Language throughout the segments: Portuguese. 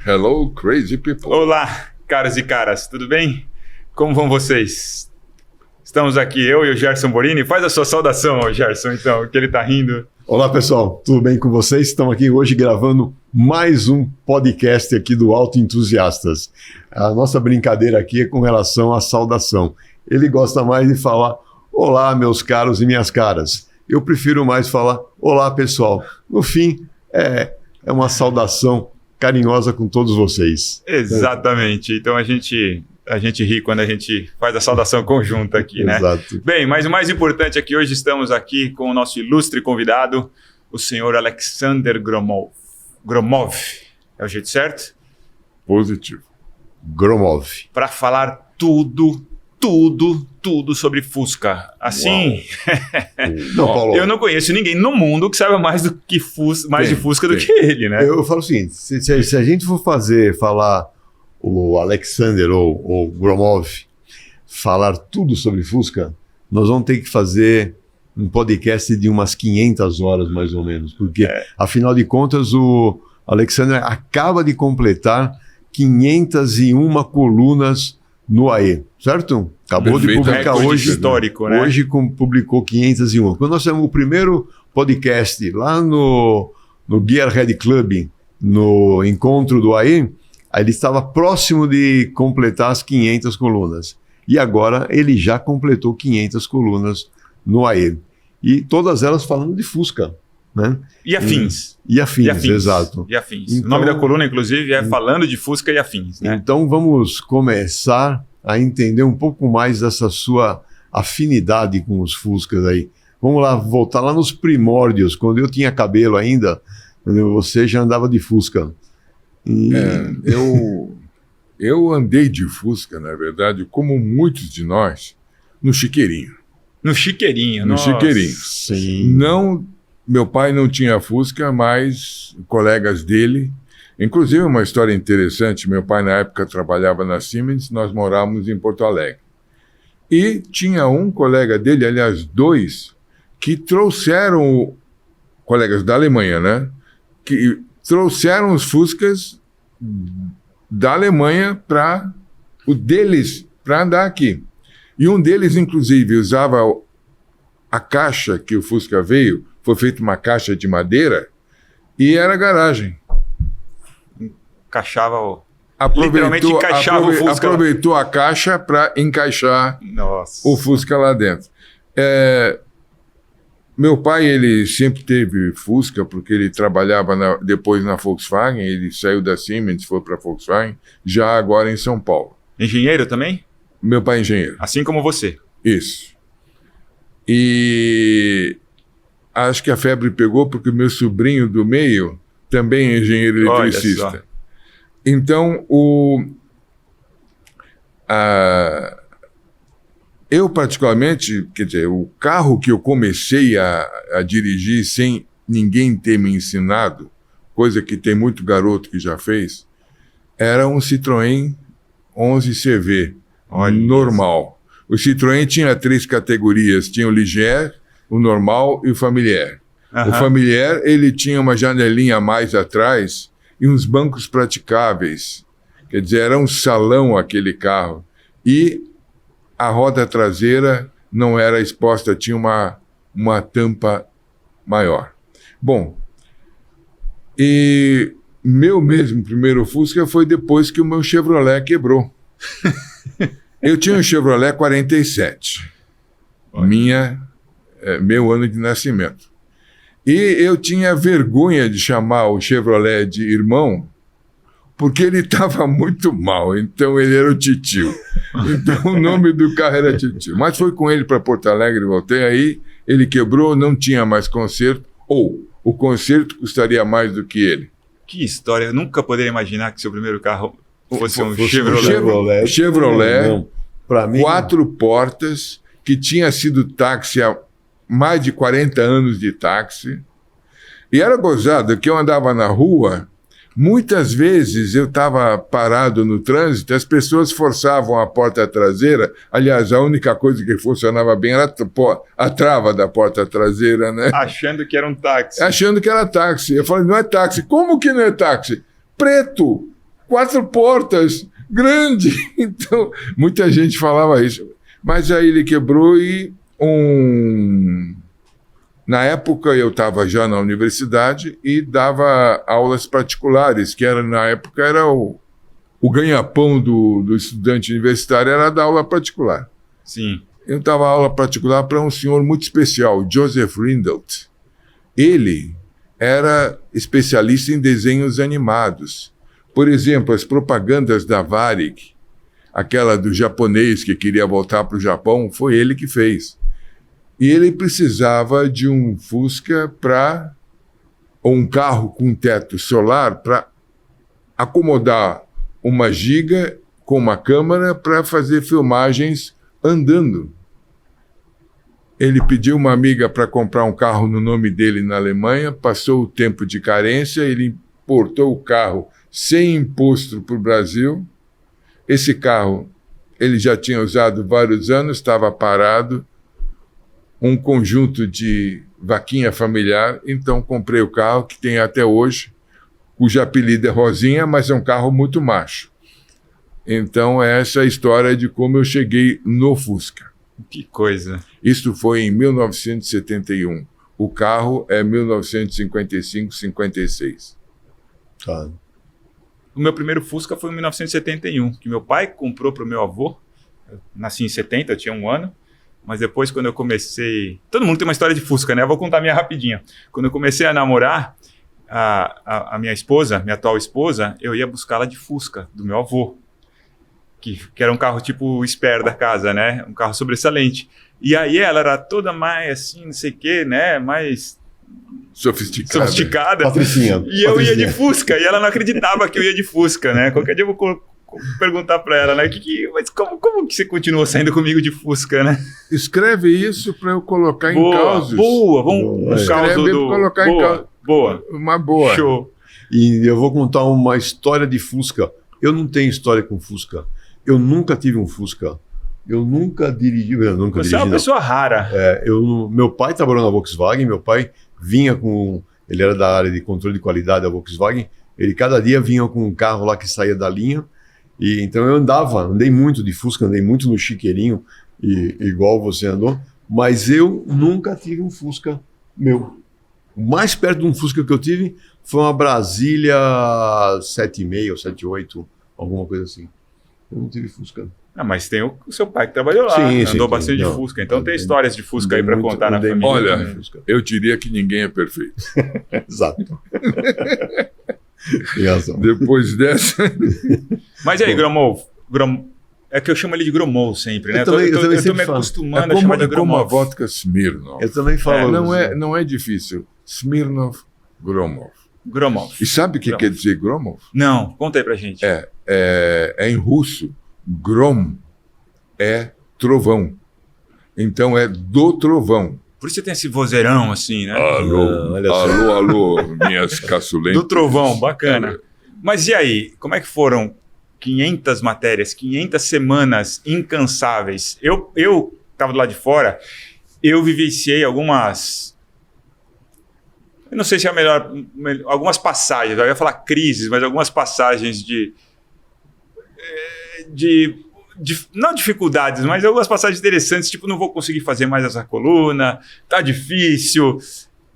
Hello, crazy people. Olá, caras e caras, tudo bem? Como vão vocês? Estamos aqui, eu e o Gerson Borini. Faz a sua saudação ao Gerson, então, que ele tá rindo. Olá, pessoal, tudo bem com vocês? Estamos aqui hoje gravando mais um podcast aqui do Auto Entusiastas. A nossa brincadeira aqui é com relação à saudação. Ele gosta mais de falar olá, meus caros e minhas caras. Eu prefiro mais falar olá, pessoal. No fim, é uma saudação carinhosa com todos vocês. Exatamente. Então a gente ri quando a gente faz a saudação conjunta aqui, né? Exato. Bem, mas o mais importante é que hoje estamos aqui com o nosso ilustre convidado, o senhor Alexander Gromov. Gromov, é o jeito certo? Positivo. Gromov. Para falar tudo sobre Fusca. Assim, Não, Paulo, eu não conheço ninguém no mundo que saiba mais do que de Fusca do que ele, né? eu falo o seguinte, se a gente for falar o Alexander ou o Gromov falar tudo sobre Fusca, nós vamos ter que fazer um podcast de umas 500 horas mais ou menos, porque afinal de contas o Alexander acaba de completar 501 colunas no AE, certo? Acabou de publicar hoje, histórico, né? Hoje publicou 501. Quando nós fizemos o primeiro podcast lá no Gearhead Club, no encontro do AE, aí ele estava próximo de completar as 500 colunas. E agora ele já completou 500 colunas no AE. E todas elas falando de Fusca, né? E afins. E afins, exato. E afins. Então, o nome da coluna, inclusive, é Falando de Fusca e Afins, né? Então vamos começar a entender um pouco mais dessa sua afinidade com os Fuscas aí. Vamos lá, voltar lá nos primórdios, quando eu tinha cabelo ainda, você já andava de Fusca. Eu andei de Fusca, na verdade, como muitos de nós, no chiqueirinho. No chiqueirinho, No nossa. chiqueirinho. Sim. Não, meu pai não tinha Fusca, mas colegas dele. Inclusive, uma história interessante, meu pai na época trabalhava na Siemens, nós morávamos em Porto Alegre. E tinha um colega dele, aliás, dois, que trouxeram, colegas da Alemanha, né? Que trouxeram os Fuscas da Alemanha para andar aqui. E um deles, inclusive, usava a caixa que o Fusca veio, foi feita uma caixa de madeira, e era garagem. Literalmente encaixava o Fusca. Aproveitou a caixa para encaixar o Fusca lá dentro. Meu pai, ele sempre teve Fusca, porque ele trabalhava depois na Volkswagen, ele saiu da Siemens, foi para a Volkswagen, já agora em São Paulo. Engenheiro também? Meu pai é engenheiro. Assim como você. Isso. E acho que a febre pegou porque meu sobrinho do meio também é engenheiro eletricista. Então, eu particularmente, quer dizer, o carro que eu comecei a dirigir sem ninguém ter me ensinado, coisa que tem muito garoto que já fez, era um Citroën 11CV, normal. O Citroën tinha 3 categorias, tinha o Ligier, o normal e o Familiar. O Familiar, ele tinha uma janelinha a mais atrás e uns bancos praticáveis. Quer dizer, era um salão aquele carro. E a roda traseira não era exposta, tinha uma tampa maior. Bom, e meu mesmo primeiro Fusca foi depois que o meu Chevrolet quebrou. Eu tinha um Chevrolet 47, meu ano de nascimento. E eu tinha vergonha de chamar o Chevrolet de irmão, porque ele estava muito mal, então ele era o Titio. Então o nome do carro era Titio. Mas foi com ele para Porto Alegre, voltei aí, ele quebrou, não tinha mais conserto, ou o conserto custaria mais do que ele. Que história, eu nunca poderia imaginar que seu primeiro carro fosse um Chevrolet. Chevrolet, para mim, 4 portas, que tinha sido táxi há mais de 40 anos de táxi. E era gozado que eu andava na rua, muitas vezes eu estava parado no trânsito, as pessoas forçavam a porta traseira. Aliás, a única coisa que funcionava bem era a trava da porta traseira, né? Achando que era um táxi. Achando que era táxi. Eu falei, não é táxi. Como que não é táxi? Preto. 4 portas, grande. Então, muita gente falava isso. Mas aí ele quebrou e na época eu estava já na universidade e dava aulas particulares, que na época era o ganha-pão do estudante universitário, era dar aula particular. Sim. Eu dava aula particular para um senhor muito especial, Joseph Rindelt. Ele era especialista em desenhos animados. Por exemplo, as propagandas da Varig, aquela do japonês que queria voltar para o Japão, foi ele que fez. E ele precisava de um Fusca ou um carro com teto solar para acomodar uma giga com uma câmera para fazer filmagens andando. Ele pediu uma amiga para comprar um carro no nome dele na Alemanha, passou o tempo de carência, ele importou o carro sem imposto para o Brasil. Esse carro ele já tinha usado vários anos, estava parado, um conjunto de vaquinha familiar, então comprei o carro que tem até hoje, cujo apelido é Rosinha, mas é um carro muito macho. Então essa é a história de como eu cheguei no Fusca. Que coisa. Isso foi em 1971. O carro é 1955, 56. Tá. O meu primeiro Fusca foi em 1971, que meu pai comprou para o meu avô. Eu nasci em 70, eu tinha 1 ano. Mas depois, quando eu comecei... Todo mundo tem uma história de Fusca, né? Eu vou contar a minha rapidinho. Quando eu comecei a namorar a minha esposa, minha atual esposa, eu ia buscá-la de Fusca, do meu avô. Que era um carro tipo Spare da casa, né? Um carro sobressalente. E aí ela era toda mais assim, não sei o quê, né? Mais sofisticada. Patricinha. E eu ia de Fusca, e ela não acreditava que eu ia de Fusca, né? Qualquer dia eu vou perguntar pra ela, né? Mas como que você continuou saindo comigo de Fusca, né? Escreve isso para eu colocar em causos. Boa, vamos um causo do... colocar em causa. Boa. Uma boa. Show. E eu vou contar uma história de Fusca. Eu não tenho história com Fusca. Eu nunca tive um Fusca. Eu nunca dirigi. Você é uma pessoa rara. Meu pai trabalhou na Volkswagen. Meu pai vinha com... Ele era da área de controle de qualidade da Volkswagen. Ele cada dia vinha com um carro lá que saía da linha. E então eu andei muito de Fusca, andei muito no chiqueirinho, igual você andou. Mas eu nunca tive um Fusca meu. O mais perto de um Fusca que eu tive foi uma Brasília 7,5 ou 7,8, alguma coisa assim. Eu não tive Fusca. Mas tem o seu pai que trabalhou lá, andou bastante de Fusca. Então tem histórias de Fusca aí para contar na família. Olha, eu diria que ninguém é perfeito. Exato. Tem razão. Depois dessa... Mas e aí, Gromov? É que eu chamo ele de Gromov sempre, né? Eu tô me acostumando a chamar de Gromov. É como a vodka Smirnoff. Eu também falo. Não é difícil. Smirnoff, Gromov. Gromov. E sabe o que quer dizer Gromov? Não, conta aí pra gente. É em russo. Grom é trovão. Então é do trovão. Por isso você tem esse vozeirão assim, né? Alô, minhas caçulentas. Do trovão, bacana. Mas e aí, como é que foram 500 matérias, 500 semanas incansáveis? Eu tava do lado de fora, eu vivenciei algumas... Eu não sei se é melhor... Algumas passagens, eu ia falar crises, mas algumas passagens de não dificuldades, mas algumas passagens interessantes, tipo, não vou conseguir fazer mais essa coluna, tá difícil,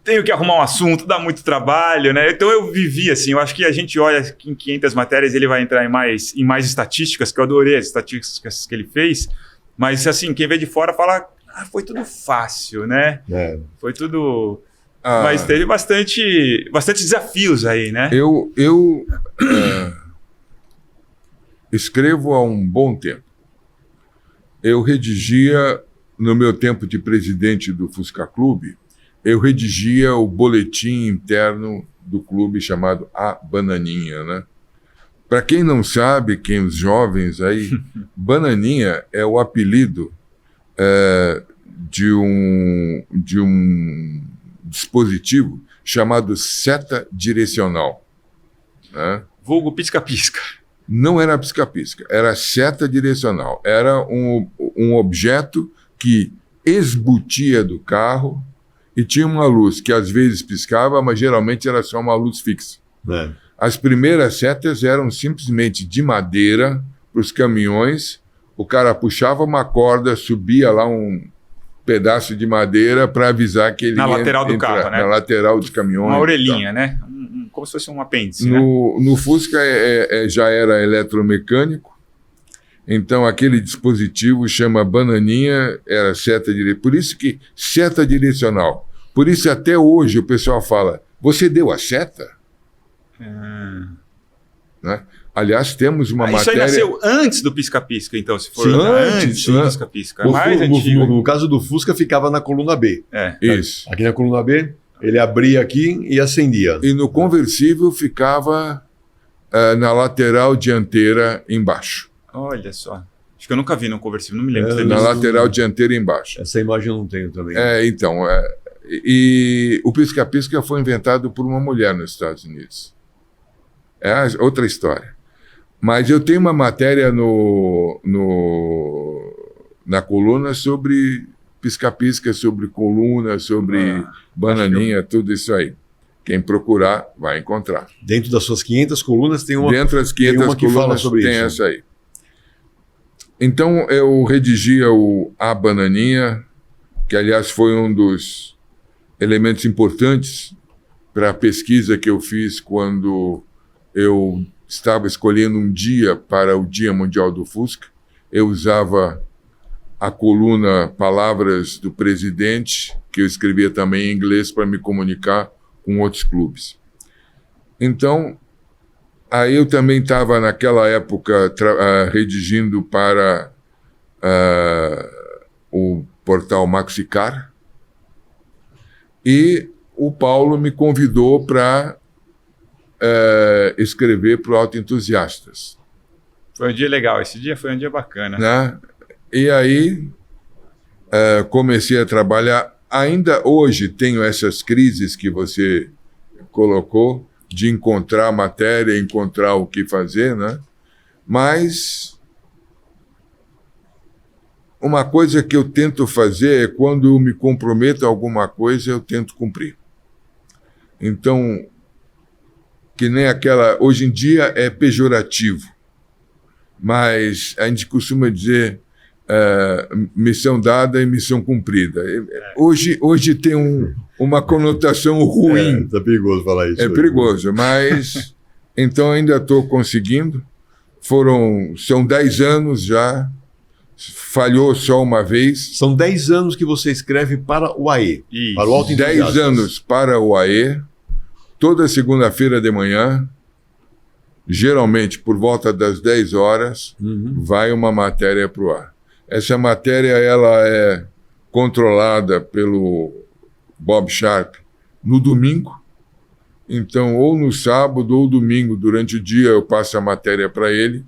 tenho que arrumar um assunto, dá muito trabalho, né? Então eu vivi assim, eu acho que a gente olha em 500 matérias, ele vai entrar em mais estatísticas, que eu adorei as estatísticas que ele fez, mas assim, quem vê de fora fala, foi tudo fácil, né? Foi tudo... Mas teve bastante desafios aí, né? Eu escrevo há um bom tempo. Eu redigia, no meu tempo de presidente do Fusca Clube, eu redigia o boletim interno do clube chamado A Bananinha, né? Para quem não sabe, os jovens aí, Bananinha é o apelido de um dispositivo chamado seta direcional, né? Vulgo pisca-pisca. Não era pisca-pisca, era seta direcional. Era um objeto que esbutia do carro e tinha uma luz que às vezes piscava, mas geralmente era só uma luz fixa. As primeiras setas eram simplesmente de madeira para os caminhões. O cara puxava uma corda, subia lá um pedaço de madeira para avisar que ele na lateral do carro, né? Na lateral dos caminhões. Uma orelhinha, né? Como se fosse um apêndice, né? No Fusca já era eletromecânico, então aquele dispositivo chama bananinha, era seta direcional. Por isso que seta direcional. Por isso até hoje o pessoal fala, você deu a seta? Né? Aliás, temos uma matéria... Isso aí nasceu antes do pisca-pisca, então, se for Sim, antes do pisca-pisca. É mais antigo. No caso do Fusca, ficava na coluna B. Isso. Aqui na coluna B, ele abria aqui e acendia. E no conversível ficava na lateral dianteira embaixo. Olha só. Acho que eu nunca vi no conversível, não me lembro. Na lateral dianteira embaixo. Essa imagem eu não tenho também. Então, e o pisca-pisca foi inventado por uma mulher nos Estados Unidos. É outra história. Mas eu tenho uma matéria na coluna sobre pisca-pisca, sobre coluna, sobre bananinha, tudo isso aí. Quem procurar vai encontrar. Dentro das suas 500 colunas tem uma, Dentro das 500 tem uma que colunas fala sobre tem isso. essa aí. Então eu redigia A Bananinha, que aliás foi um dos elementos importantes para a pesquisa que eu fiz quando eu estava escolhendo um dia para o Dia Mundial do Fusca. Eu usava a coluna Palavras do Presidente, que eu escrevia também em inglês para me comunicar com outros clubes. Então, aí eu também estava naquela época redigindo para o portal Maxicar, e o Paulo me convidou para escrever para o Autoentusiastas. Foi um dia legal, esse dia foi um dia bacana. Né? E aí comecei a trabalhar. Ainda hoje tenho essas crises que você colocou, de encontrar matéria, encontrar o que fazer, né? Mas uma coisa que eu tento fazer é quando eu me comprometo a alguma coisa, eu tento cumprir. Então, que nem aquela... Hoje em dia é pejorativo, mas a gente costuma dizer missão dada e missão cumprida. Hoje tem uma conotação ruim. Tá perigoso falar isso. É perigoso, mas então ainda estou conseguindo. São 10 anos já, falhou só uma vez. São 10 anos que você escreve para o AE. Isso. Para o Autoentusiastas. 10 anos para o AE, toda segunda-feira de manhã, geralmente por volta das 10 horas, vai uma matéria para o ar. Essa matéria ela é controlada pelo Bob Sharp no domingo. Então, ou no sábado ou domingo, durante o dia, eu passo a matéria para ele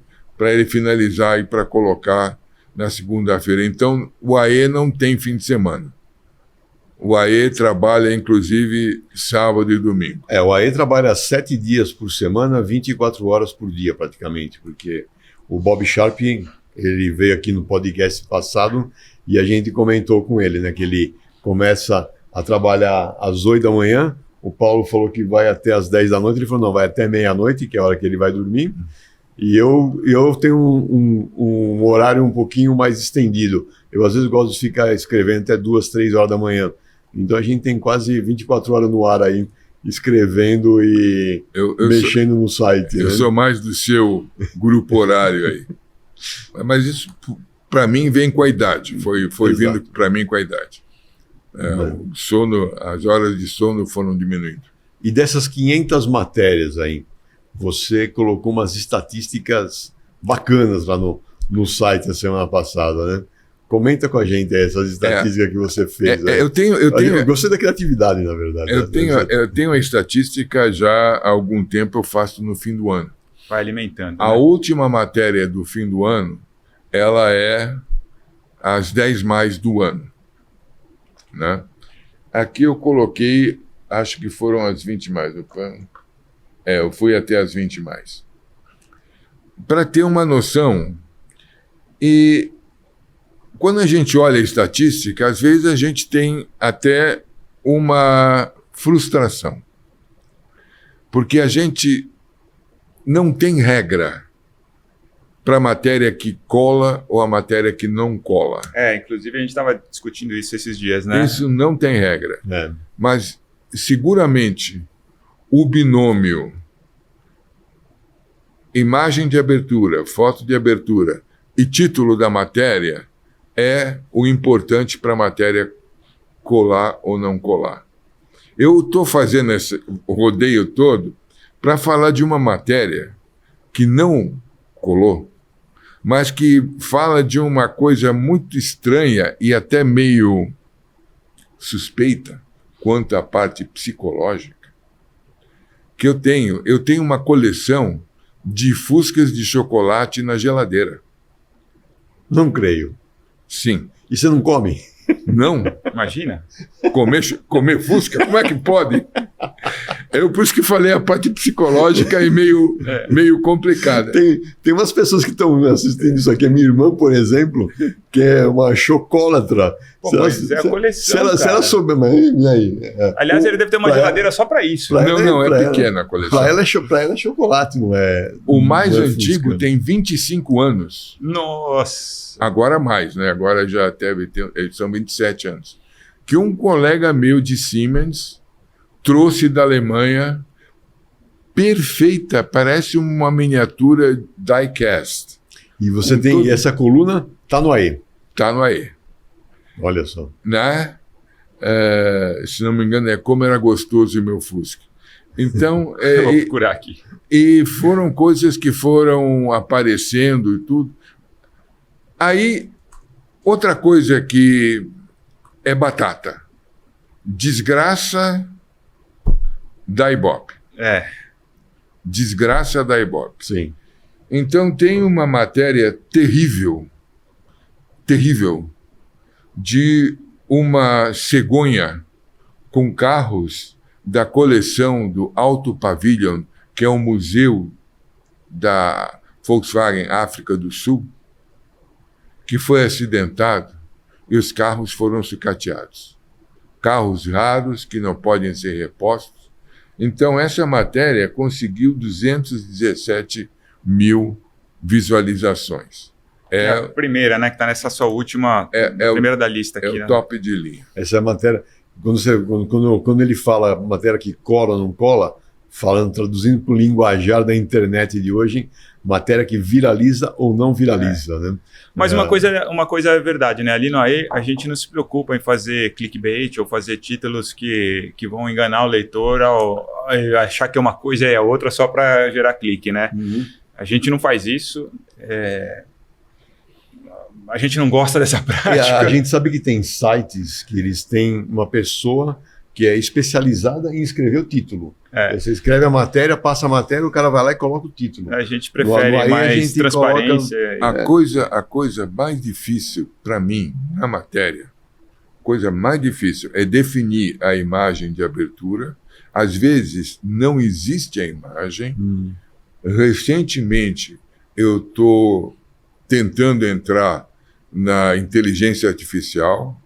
finalizar e para colocar na segunda-feira. Então, o AE não tem fim de semana. O AE trabalha, inclusive, sábado e domingo. O AE trabalha 7 dias por semana, 24 horas por dia, praticamente, porque o Bob Sharp, ele veio aqui no podcast passado e a gente comentou com ele, né, que ele começa a trabalhar às 8 da manhã, o Paulo falou que vai até às 10 da noite, ele falou, não, vai até meia-noite, que é a hora que ele vai dormir, e eu tenho um horário um pouquinho mais estendido. Eu, às vezes, gosto de ficar escrevendo até 2, 3 horas da manhã. Então, a gente tem quase 24 horas no ar aí, escrevendo e mexendo no site. Eu sou mais do seu grupo horário aí. Mas isso, para mim, vem com a idade. Foi vindo para mim com a idade. O sono, as horas de sono foram diminuindo. E dessas 500 matérias aí, você colocou umas estatísticas bacanas lá no site a semana passada, né? Comenta com a gente essas estatísticas que você fez. Eu gostei da criatividade, na verdade. Eu tenho a estatística já há algum tempo, eu faço no fim do ano. Vai alimentando. A última matéria do fim do ano, ela é as 10 mais do ano. Né? Aqui eu coloquei, acho que foram as 20 mais. Eu fui até as 20 mais. Para ter uma noção, e quando a gente olha a estatística, às vezes a gente tem até uma frustração. Porque a gente não tem regra para a matéria que cola ou a matéria que não cola. Inclusive a gente estava discutindo isso esses dias, né? Isso não tem regra. É. Mas, seguramente, o binômio imagem de abertura, foto de abertura e título da matéria é o importante para a matéria colar ou não colar. Eu estou fazendo esse rodeio todo para falar de uma matéria que não colou, mas que fala de uma coisa muito estranha e até meio suspeita quanto à parte psicológica, que eu tenho. Eu tenho uma coleção de fuscas de chocolate na geladeira. Não creio. Sim. E você não come? Não. Imagina? Comer fusca? Como é que pode? Eu por isso que falei a parte psicológica e meio complicada. Tem umas pessoas que estão assistindo isso aqui. A minha irmã, por exemplo, que é uma chocólatra. Pô, mas é a coleção, se ela souber, mas e aí? Aliás, ele deve ter uma geladeira só para isso. Não, é pequena a coleção. Para ela é chocolate, não é? O mais não é antigo fusca. tem 25 anos. Nossa! Agora mais, né? Agora já deve ter, são 27 anos. Que um colega meu de Siemens trouxe da Alemanha, perfeita, parece uma miniatura die-cast. E você tem essa coluna, tá no aí. Tá no aí. Olha só. Né? Se não me engano, é Como Era Gostoso o Meu Fusca. Então, Eu vou procurar aqui. e foram coisas que foram aparecendo e tudo. Aí, outra coisa que é batata. Desgraça da Ibope. Desgraça da Ibope. Sim. Então tem uma matéria terrível, de uma cegonha com carros da coleção do Alto Pavilion, que é um museu da Volkswagen África do Sul, que foi acidentado e os carros foram sucateados. Carros raros que não podem ser repostos. Então, essa matéria conseguiu 217 mil visualizações. É a primeira, né? Que está nessa sua última, primeira da lista aqui. É o top de linha. Essa é a matéria. Quando ele fala matéria que cola ou não cola, traduzindo para o linguajar da internet de hoje, matéria que viraliza ou não viraliza, né? Mas uma coisa é verdade, né? Ali no AE, a gente não se preocupa em fazer clickbait ou fazer títulos que vão enganar o leitor ao achar que uma coisa é a outra só para gerar clique, né? Uhum. A gente não faz isso. A gente não gosta dessa prática. A gente sabe que tem sites que eles têm uma pessoa que é especializada em escrever o título. Você escreve a matéria, passa a matéria, o cara vai lá e coloca o título. A gente prefere mais transparência. A coisa mais difícil para mim na matéria, coisa mais difícil é definir a imagem de abertura. Às vezes não existe a imagem. Recentemente eu estou tentando entrar na inteligência artificial.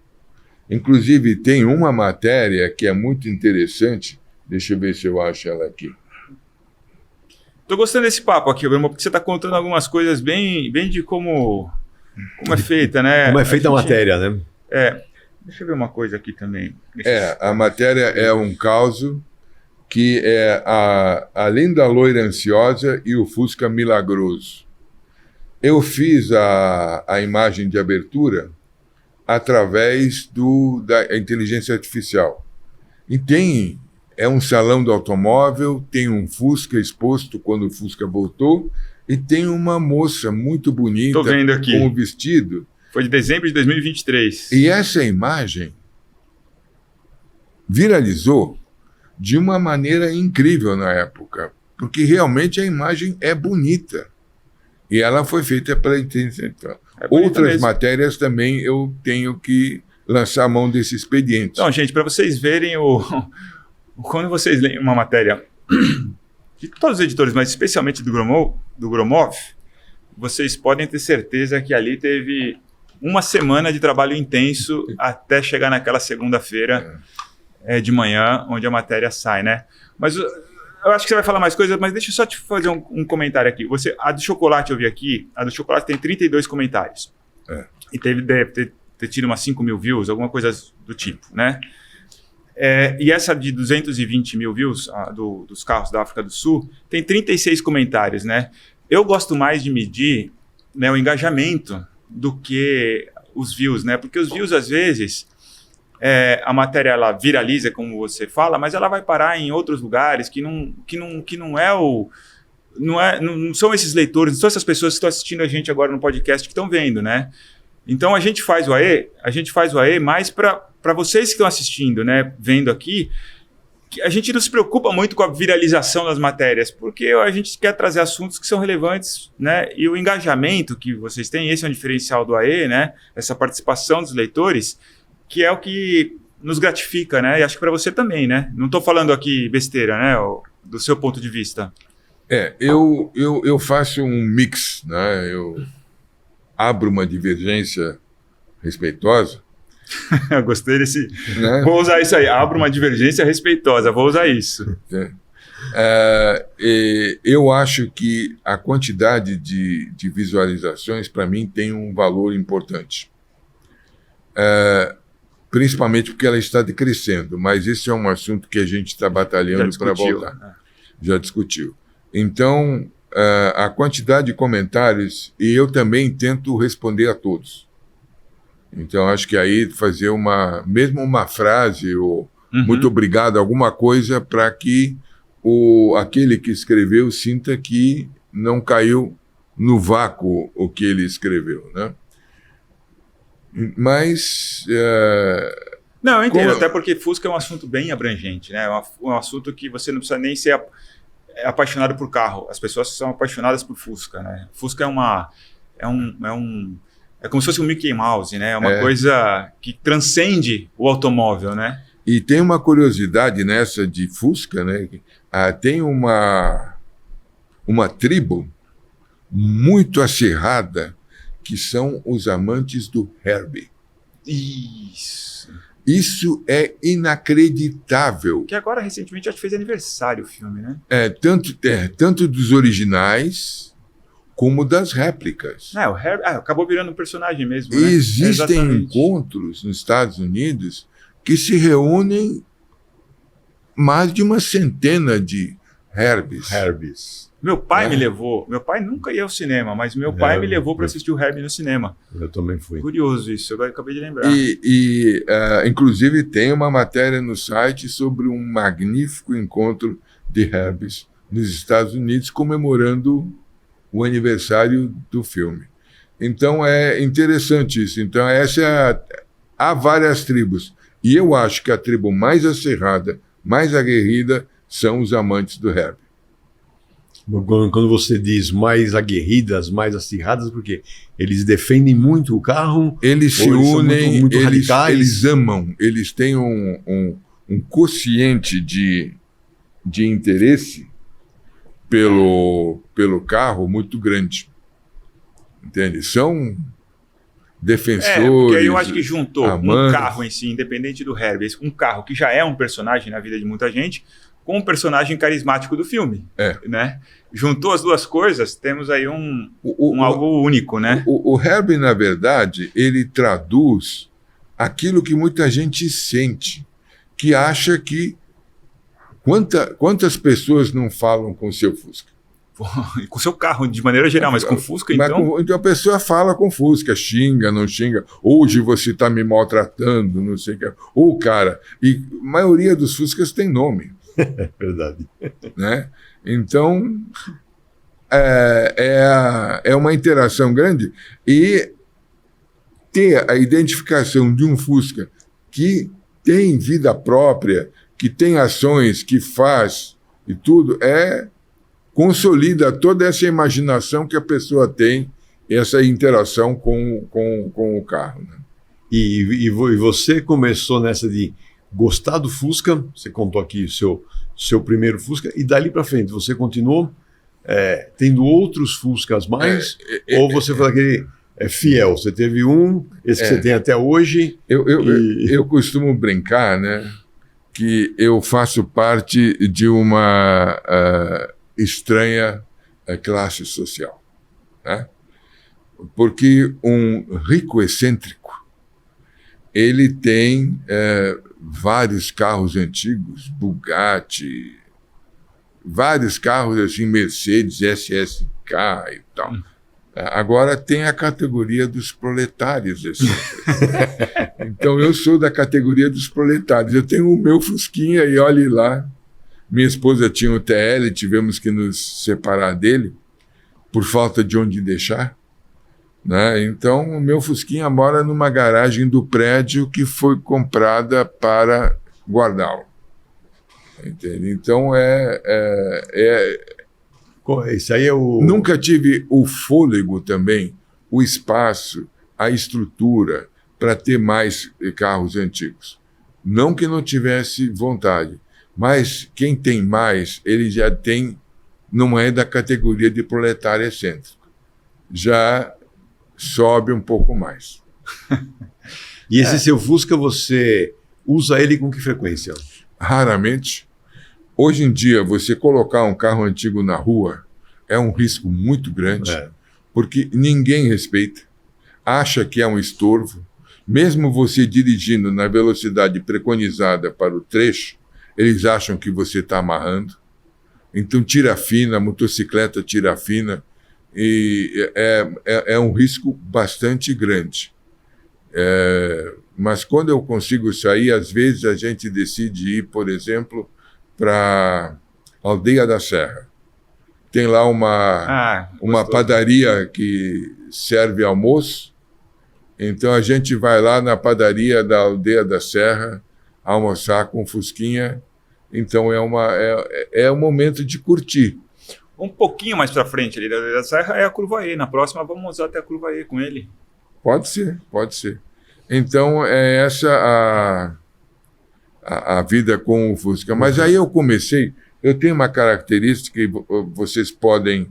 Inclusive, tem uma matéria que é muito interessante. Deixa eu ver se eu acho ela aqui. Estou gostando desse papo aqui, Bruno, porque você está contando algumas coisas bem de como é feita, né? Como é feita a matéria, né? Deixa eu ver uma coisa aqui também. A matéria é um caso que é a Linda Loira Ansiosa e o Fusca Milagroso. Eu fiz a imagem de abertura através da inteligência artificial. E é um salão do automóvel, tem um Fusca exposto quando o Fusca voltou, e tem uma moça muito bonita Tô vendo aqui. com o vestido. Foi de dezembro de 2023. E essa imagem viralizou de uma maneira incrível na época, porque realmente a imagem é bonita. E ela foi feita pela inteligência artificial. Outras mesmo. Matérias também eu tenho que lançar a mão desse expediente. Então, gente, para vocês verem quando vocês leem uma matéria de todos os editores, mas especialmente do Gromov, vocês podem ter certeza que ali teve uma semana de trabalho intenso até chegar naquela segunda-feira de manhã, onde a matéria sai, né? Mas Eu acho que você vai falar mais coisas, mas deixa eu só te fazer um comentário aqui. A do chocolate eu vi aqui, a do chocolate tem 32 comentários. E deve ter tido umas 5 mil views, alguma coisa do tipo, né? E essa de 220 mil views, dos carros da África do Sul, tem 36 comentários, né? Eu gosto mais de medir, né, o engajamento do que os views, né? Porque os views, às vezes, a matéria ela viraliza, como você fala, mas ela vai parar em outros lugares que não são esses leitores, não são essas pessoas que estão assistindo a gente agora no podcast que estão vendo, né? Então a gente faz o AE mais para vocês que estão assistindo, né, vendo aqui, que a gente não se preocupa muito com a viralização das matérias, porque a gente quer trazer assuntos que são relevantes, né, e o engajamento que vocês têm, esse é um diferencial do AE, né, essa participação dos leitores, que é o que nos gratifica, né, e acho que para você também, né, não estou falando aqui besteira, né, do seu ponto de vista. Eu faço um mix, né, eu abro uma divergência respeitosa. Gostei desse... Né? Vou usar isso aí. Abro uma divergência respeitosa. Vou usar isso. Eu acho que a quantidade de visualizações, para mim, tem um valor importante. Principalmente porque ela está decrescendo. Mas esse é um assunto que a gente está batalhando para voltar. Já discutiu. Então... a quantidade de comentários, e eu também tento responder a todos. Então, acho que aí fazer mesmo uma frase, ou muito obrigado, alguma coisa, para que aquele que escreveu sinta que não caiu no vácuo o que ele escreveu, né? Mas... Não, eu entendo, até porque Fusca é um assunto bem abrangente, né? É um assunto que você não precisa nem ser... apaixonado por carro. As pessoas são apaixonadas por Fusca, né? Fusca é como se fosse um Mickey Mouse, né? É uma coisa que transcende o automóvel, né? E tem uma curiosidade nessa de Fusca, né? Tem uma tribo muito acirrada que são os amantes do Herbie. Isso é inacreditável. Que agora, recentemente, acho que fez aniversário o filme, né? Tanto dos originais como das réplicas. O Herbie acabou virando um personagem mesmo, né? Existem encontros nos Estados Unidos que se reúnem mais de uma centena de Herbies. Meu pai me levou. Meu pai nunca ia ao cinema, mas meu pai me levou para assistir o Herbie no cinema. Eu também fui. Curioso isso, eu acabei de lembrar. Inclusive, tem uma matéria no site sobre um magnífico encontro de Herbies nos Estados Unidos, comemorando o aniversário do filme. Então, é interessante isso. Então, há várias tribos. E eu acho que a tribo mais acirrada, mais aguerrida, são os amantes do Herbie. Quando você diz mais aguerridas, mais acirradas, porque eles defendem muito o carro, eles se unem, muito radicais. Eles amam, eles têm um quociente de interesse pelo carro muito grande. Entende? São defensores. Porque aí eu acho que juntou amantes. Um carro em si, independente do Herbie, um carro que já é um personagem na vida de muita gente, com um personagem carismático do filme, né? Juntou as duas coisas, temos aí algo único, né? O Herbie, na verdade, ele traduz aquilo que muita gente sente, que acha que quantas pessoas não falam com o seu Fusca? Com o seu carro, de maneira geral, mas com Fusca, então... Então a pessoa fala com Fusca, xinga, não xinga, hoje você está me maltratando, não sei o que. Ou cara, e a maioria dos Fuscas tem nome. É verdade. Né? Então, é uma interação grande, e ter a identificação de um Fusca que tem vida própria, que tem ações, que faz e tudo, consolida toda essa imaginação que a pessoa tem, essa interação com o carro. Né? E você começou nessa de gostar do Fusca, você contou aqui o seu primeiro Fusca, e dali para frente você continuou tendo outros Fuscas mais, ou você foi aquele fiel, você teve esse que você tem até hoje? Eu costumo brincar, né, que eu faço parte de uma estranha classe social, né? Porque um rico excêntrico, ele tem vários carros antigos, Bugatti, vários carros assim, Mercedes, SSK e tal. Agora tem a categoria dos proletários. Assim. Então eu sou da categoria dos proletários. Eu tenho o meu Fusquinha e olhe lá. Minha esposa tinha o TL, tivemos que nos separar dele por falta de onde deixar. Né? Então o meu Fusquinha mora numa garagem do prédio que foi comprada para guardá-lo. Entende? Então Isso aí é o... Nunca tive o fôlego também, o espaço, a estrutura para ter mais carros antigos. Não que não tivesse vontade, mas quem tem mais, ele já tem, não é da categoria de proletário excêntrico. Já sobe um pouco mais. E esse seu Fusca, você usa ele com que frequência? Raramente. Hoje em dia, você colocar um carro antigo na rua é um risco muito grande, porque ninguém respeita, acha que é um estorvo. Mesmo você dirigindo na velocidade preconizada para o trecho, eles acham que você está amarrando. Então, tira fina, a motocicleta tira fina, e é um risco bastante grande. Mas quando eu consigo sair, às vezes a gente decide ir, por exemplo, para Aldeia da Serra. Tem lá uma padaria que serve almoço. Então a gente vai lá na padaria da Aldeia da Serra almoçar com Fusquinha. Então é um momento de curtir. Um pouquinho mais para frente ali da Serra é a Curva E. Na próxima vamos até a Curva E com ele. Pode ser, pode ser. Então é essa a vida com o Fusca. Mas aí eu comecei, eu tenho uma característica que vocês podem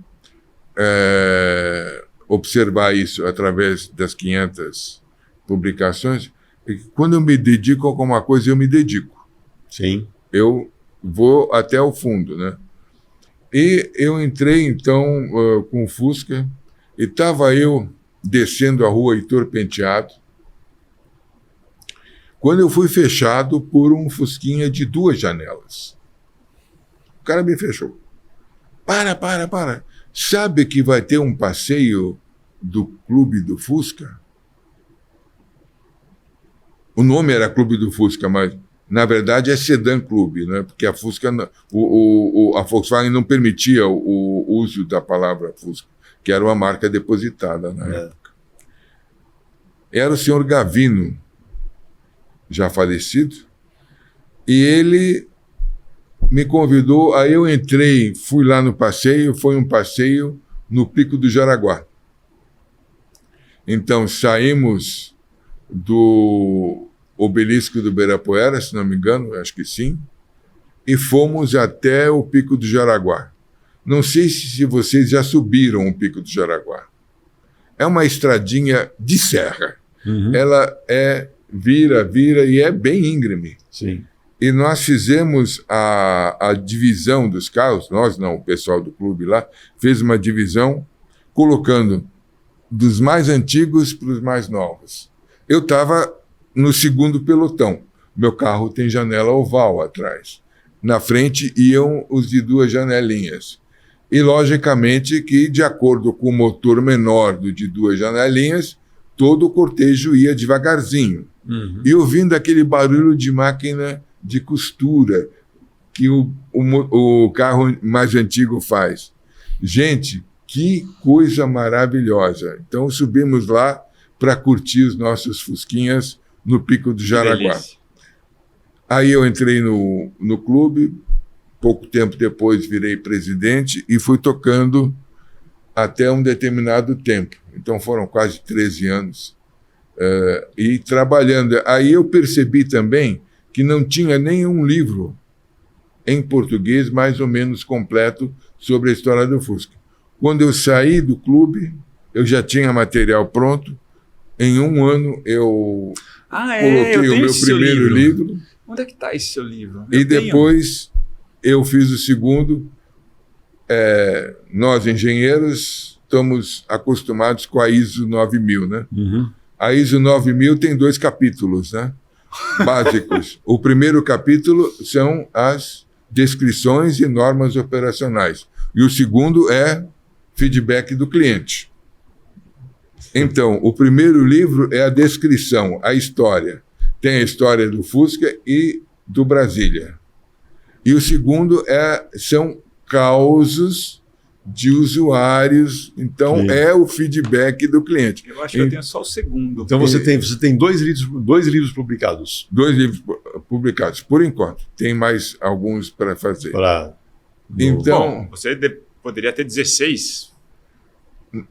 observar isso através das 500 publicações, é que quando eu me dedico a alguma coisa, eu me dedico. Sim. Eu vou até o fundo, né? E eu entrei, então, com o Fusca, e estava eu descendo a rua Heitor Penteado, quando eu fui fechado por um Fusquinha de 2 janelas. O cara me fechou. Para. Sabe que vai ter um passeio do Clube do Fusca? O nome era Clube do Fusca, mas na verdade é Sedan Clube, né? Porque a Fusca, a Volkswagen não permitia o uso da palavra Fusca, que era uma marca depositada na época. Era o senhor Gavino, já falecido, e ele me convidou, aí eu entrei, fui lá no passeio, foi um passeio no Pico do Jaraguá. Então saímos do Obelisco do Ibirapuera, se não me engano, acho que sim, e fomos até o Pico do Jaraguá. Não sei se vocês já subiram o Pico do Jaraguá. É uma estradinha de serra. Uhum. Ela vira e é bem íngreme. Sim. E nós fizemos a divisão dos carros, nós não, o pessoal do clube lá, fez uma divisão colocando dos mais antigos para os mais novos. Eu estava no segundo pelotão. Meu carro tem janela oval atrás. Na frente iam os de 2 janelinhas. E, logicamente, que de acordo com o motor menor do de 2 janelinhas, todo o cortejo ia devagarzinho. Uhum. E ouvindo aquele barulho de máquina de costura que o carro mais antigo faz. Gente, que coisa maravilhosa. Então subimos lá para curtir os nossos Fusquinhas no Pico do Jaraguá. Aí eu entrei no clube, pouco tempo depois virei presidente e fui tocando até um determinado tempo. Então foram quase 13 anos. E trabalhando. Aí eu percebi também que não tinha nenhum livro em português mais ou menos completo sobre a história do Fusca. Quando eu saí do clube, eu já tinha material pronto. Em um ano eu coloquei o meu primeiro livro. Onde é que está esse seu livro? E depois eu fiz o segundo. Nós, engenheiros, estamos acostumados com a ISO 9000, né? Uhum. A ISO 9000 tem 2 capítulos, né? Básicos. O primeiro capítulo são as descrições e normas operacionais. E o segundo é feedback do cliente. Então, o primeiro livro é a descrição, a história. Tem a história do Fusca e do Brasília. E o segundo são causos de usuários. Então, Sim. é o feedback do cliente. Eu acho que eu tenho só o segundo. Então você tem 2 livros publicados. 2 livros publicados, por enquanto. Tem mais alguns para fazer. Então, Bom, você poderia ter 16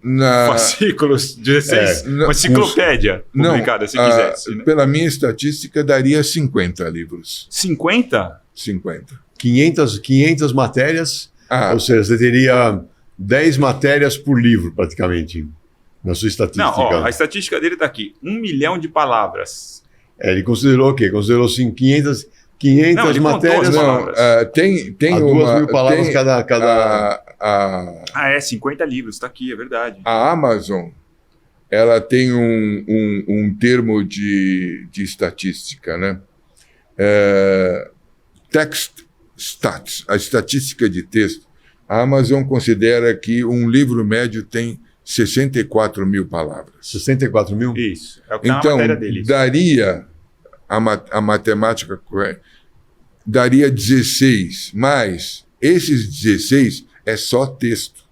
na, fascículos, 16, na- uma enciclopédia publicada, se quisesse. Né? pela minha estatística, daria 50 livros. 50? 50. 500 matérias, Ah, ou seja, você teria 10 matérias por livro, praticamente, na sua estatística. Não, ó, a estatística dele está aqui. 1 milhão de palavras. Ele considerou o quê? Considerou assim, 500 Não, ele contou matérias, as não, palavras. tem a 2.000 palavras tem cada... Ah, 50 livros, está aqui, é verdade. A Amazon, ela tem um termo de estatística, né? Text stats, a estatística de texto. A Amazon considera que um livro médio tem 64 mil palavras. 64 mil? Isso, é o que tá na Então, matéria deles. daria, a matemática daria 16, mas esses 16 é só texto.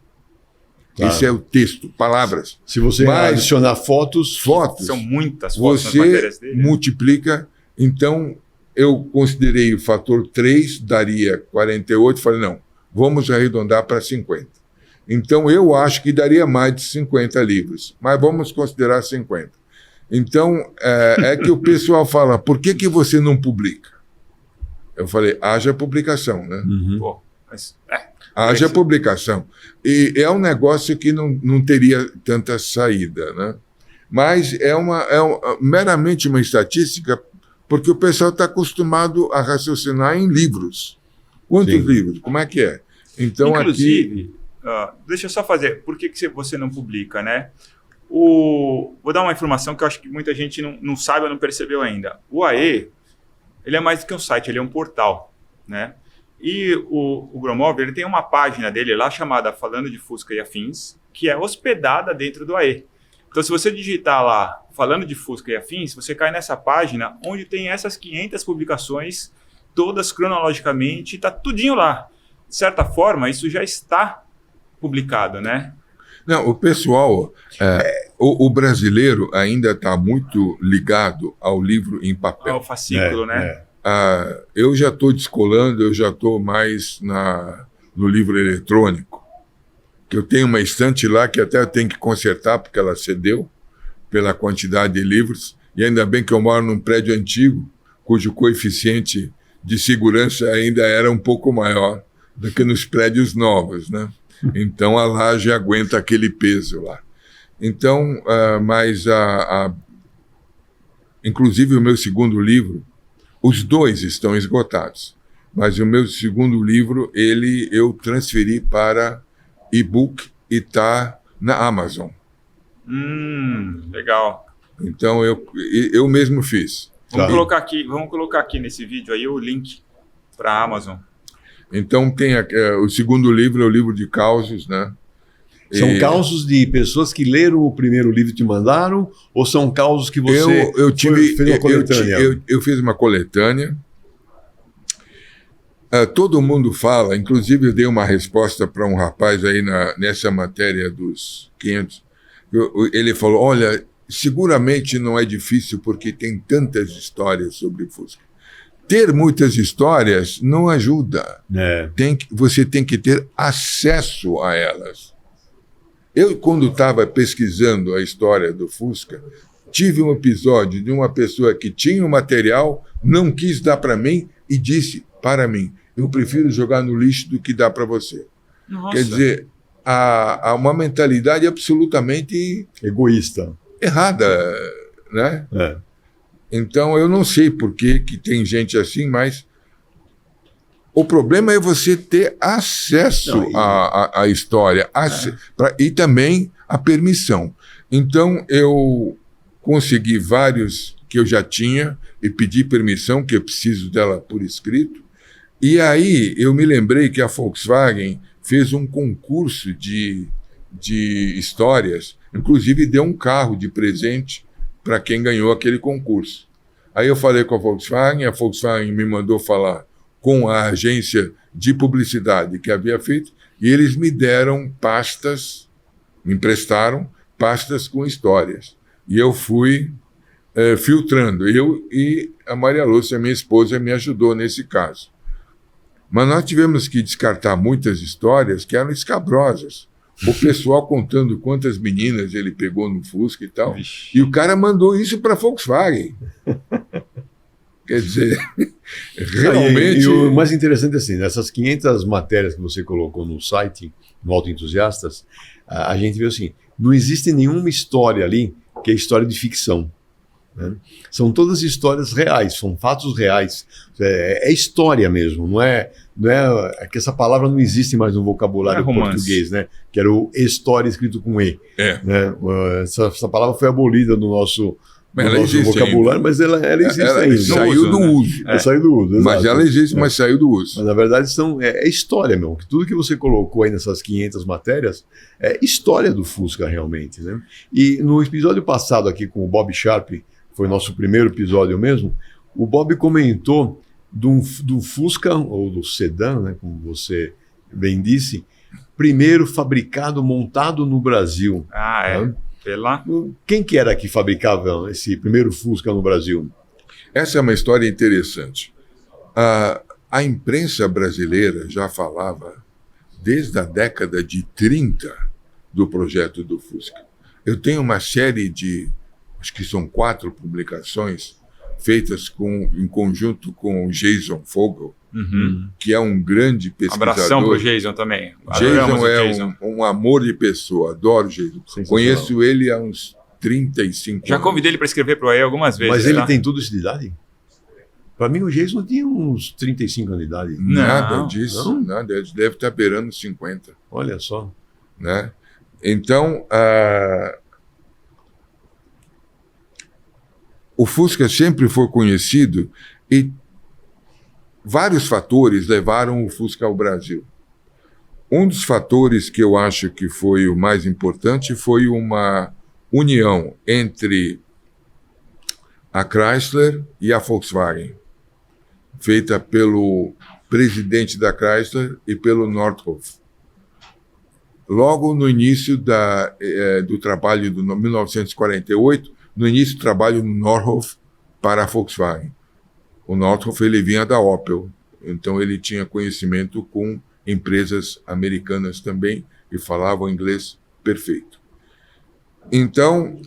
Tá. Esse é o texto, palavras. Se você Mas- adicionar fotos, Fotos, São muitas fotos nas você matérias dele. multiplica. Então, eu considerei o fator 3, daria 48. Falei, não, vamos arredondar para 50. Então, eu acho que daria mais de 50 livros, mas vamos considerar 50. Então, é que o pessoal fala, por que você não publica? Eu falei, haja publicação, né? Pô, mas, Haja Isso. publicação. E é um negócio que não teria tanta saída, né? Mas é meramente uma estatística, porque o pessoal está acostumado a raciocinar em livros. Quantos Sim. livros? Como é que é? Então, aqui... inclusive, deixa eu só fazer, por que você não publica, né? Vou dar uma informação que eu acho que muita gente não sabe ou não percebeu ainda. O AE, ele é mais do que um site, ele é um portal, né? E o Gromov, ele tem uma página dele lá chamada Falando de Fusca e Afins, que é hospedada dentro do AE. Então, se você digitar lá Falando de Fusca e Afins, você cai nessa página onde tem essas 500 publicações, todas cronologicamente, está tudinho lá. De certa forma, isso já está publicado, né? Não, o pessoal, o brasileiro ainda está muito ligado ao livro em É papel. o fascículo, né? Eu já estou descolando, eu já estou mais no livro eletrônico. Que eu tenho uma estante lá que até eu tenho que consertar, porque ela cedeu pela quantidade de livros. E ainda bem que eu moro num prédio antigo, cujo coeficiente de segurança ainda era um pouco maior do que nos prédios novos, né? Então a laje aguenta aquele peso lá. Então, inclusive o meu segundo livro, os 2 estão esgotados, mas o meu segundo livro, eu transferi para e-book e está na Amazon. Legal. Então eu mesmo fiz. Vamos colocar aqui nesse vídeo aí o link para a Amazon. Então tem o segundo livro é o livro de causos, né? São causos de pessoas que leram o primeiro livro e te mandaram, ou são causos que você fez uma coletânea? Eu fiz uma coletânea. Todo mundo fala, inclusive eu dei uma resposta para um rapaz aí nessa matéria dos 500. Ele falou, olha, seguramente não é difícil porque tem tantas histórias sobre Fusca. Ter muitas histórias não ajuda. Você tem que ter acesso a elas. Eu, quando estava pesquisando a história do Fusca, tive um episódio de uma pessoa que tinha o material, não quis dar para mim e disse para mim, eu prefiro jogar no lixo do que dar para você. Nossa. Quer dizer, há uma mentalidade absolutamente Egoísta. errada, né? Então, eu não sei por que tem gente assim, mas o problema é você ter acesso à história e também a permissão. Então, eu consegui vários que eu já tinha e pedi permissão, que eu preciso dela por escrito. E aí eu me lembrei que a Volkswagen fez um concurso de histórias, inclusive deu um carro de presente para quem ganhou aquele concurso. Aí eu falei com a Volkswagen me mandou falar com a agência de publicidade que havia feito, e eles me deram pastas, me emprestaram pastas com histórias. E eu fui filtrando. Eu e a Maria Lúcia, minha esposa, me ajudou nesse caso. Mas nós tivemos que descartar muitas histórias que eram escabrosas. O pessoal contando quantas meninas ele pegou no Fusca e tal. Vixe. E o cara mandou isso para a Volkswagen. Quer dizer, realmente... E o mais interessante é assim, nessas 500 matérias que você colocou no site, no Autoentusiastas, a gente vê assim, não existe nenhuma história ali que é história de ficção. Né? São todas histórias reais, são fatos reais. É história mesmo, não é que essa palavra não existe mais no vocabulário português, né? Que era o história escrito com E. Né? Essa palavra foi abolida no nosso vocabulário, ainda. Mas ela existe ainda. Saiu do uso. Saiu do uso, mas ela existe, mas saiu do uso. Mas na verdade é história, meu. Tudo que você colocou aí nessas 500 matérias é história do Fusca realmente, né? E no episódio passado aqui com o Bob Sharp, foi nosso primeiro episódio mesmo, o Bob comentou do Fusca, ou do sedã, né, como você bem disse, primeiro fabricado, montado no Brasil. Né? Quem que era que fabricava esse primeiro Fusca no Brasil? Essa é uma história interessante. A imprensa brasileira já falava desde a década de 30 do projeto do Fusca. Eu tenho uma série de, acho que são 4 publicações feitas em conjunto com o Jason Fogel, que é um grande pesquisador. Abração pro Jason também. Jason é um amor de pessoa, adoro o Jason. Conheço ele há uns 35 anos. Já convidei ele para escrever para o AE algumas vezes. Mas ele tem tudo isso de idade? Para mim, o Jason tinha uns 35 anos de idade. Nada disso, nada. Ele deve estar beirando 50. Olha só. Né? Então, o Fusca sempre foi conhecido e vários fatores levaram o Fusca ao Brasil. Um dos fatores que eu acho que foi o mais importante foi uma união entre a Chrysler e a Volkswagen, feita pelo presidente da Chrysler e pelo Nordhoff. Logo no início do trabalho de 1948, no início do trabalho no Nordhoff para a Volkswagen. O Nordhoff ele vinha da Opel, então ele tinha conhecimento com empresas americanas também e falava o inglês perfeito. Então,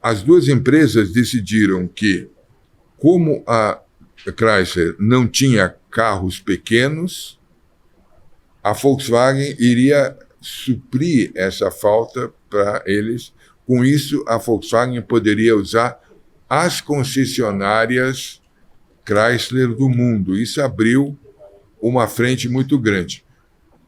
as duas empresas decidiram que, como a Chrysler não tinha carros pequenos, a Volkswagen iria suprir essa falta para eles. Com isso, a Volkswagen poderia usar as concessionárias Chrysler do mundo. Isso abriu uma frente muito grande.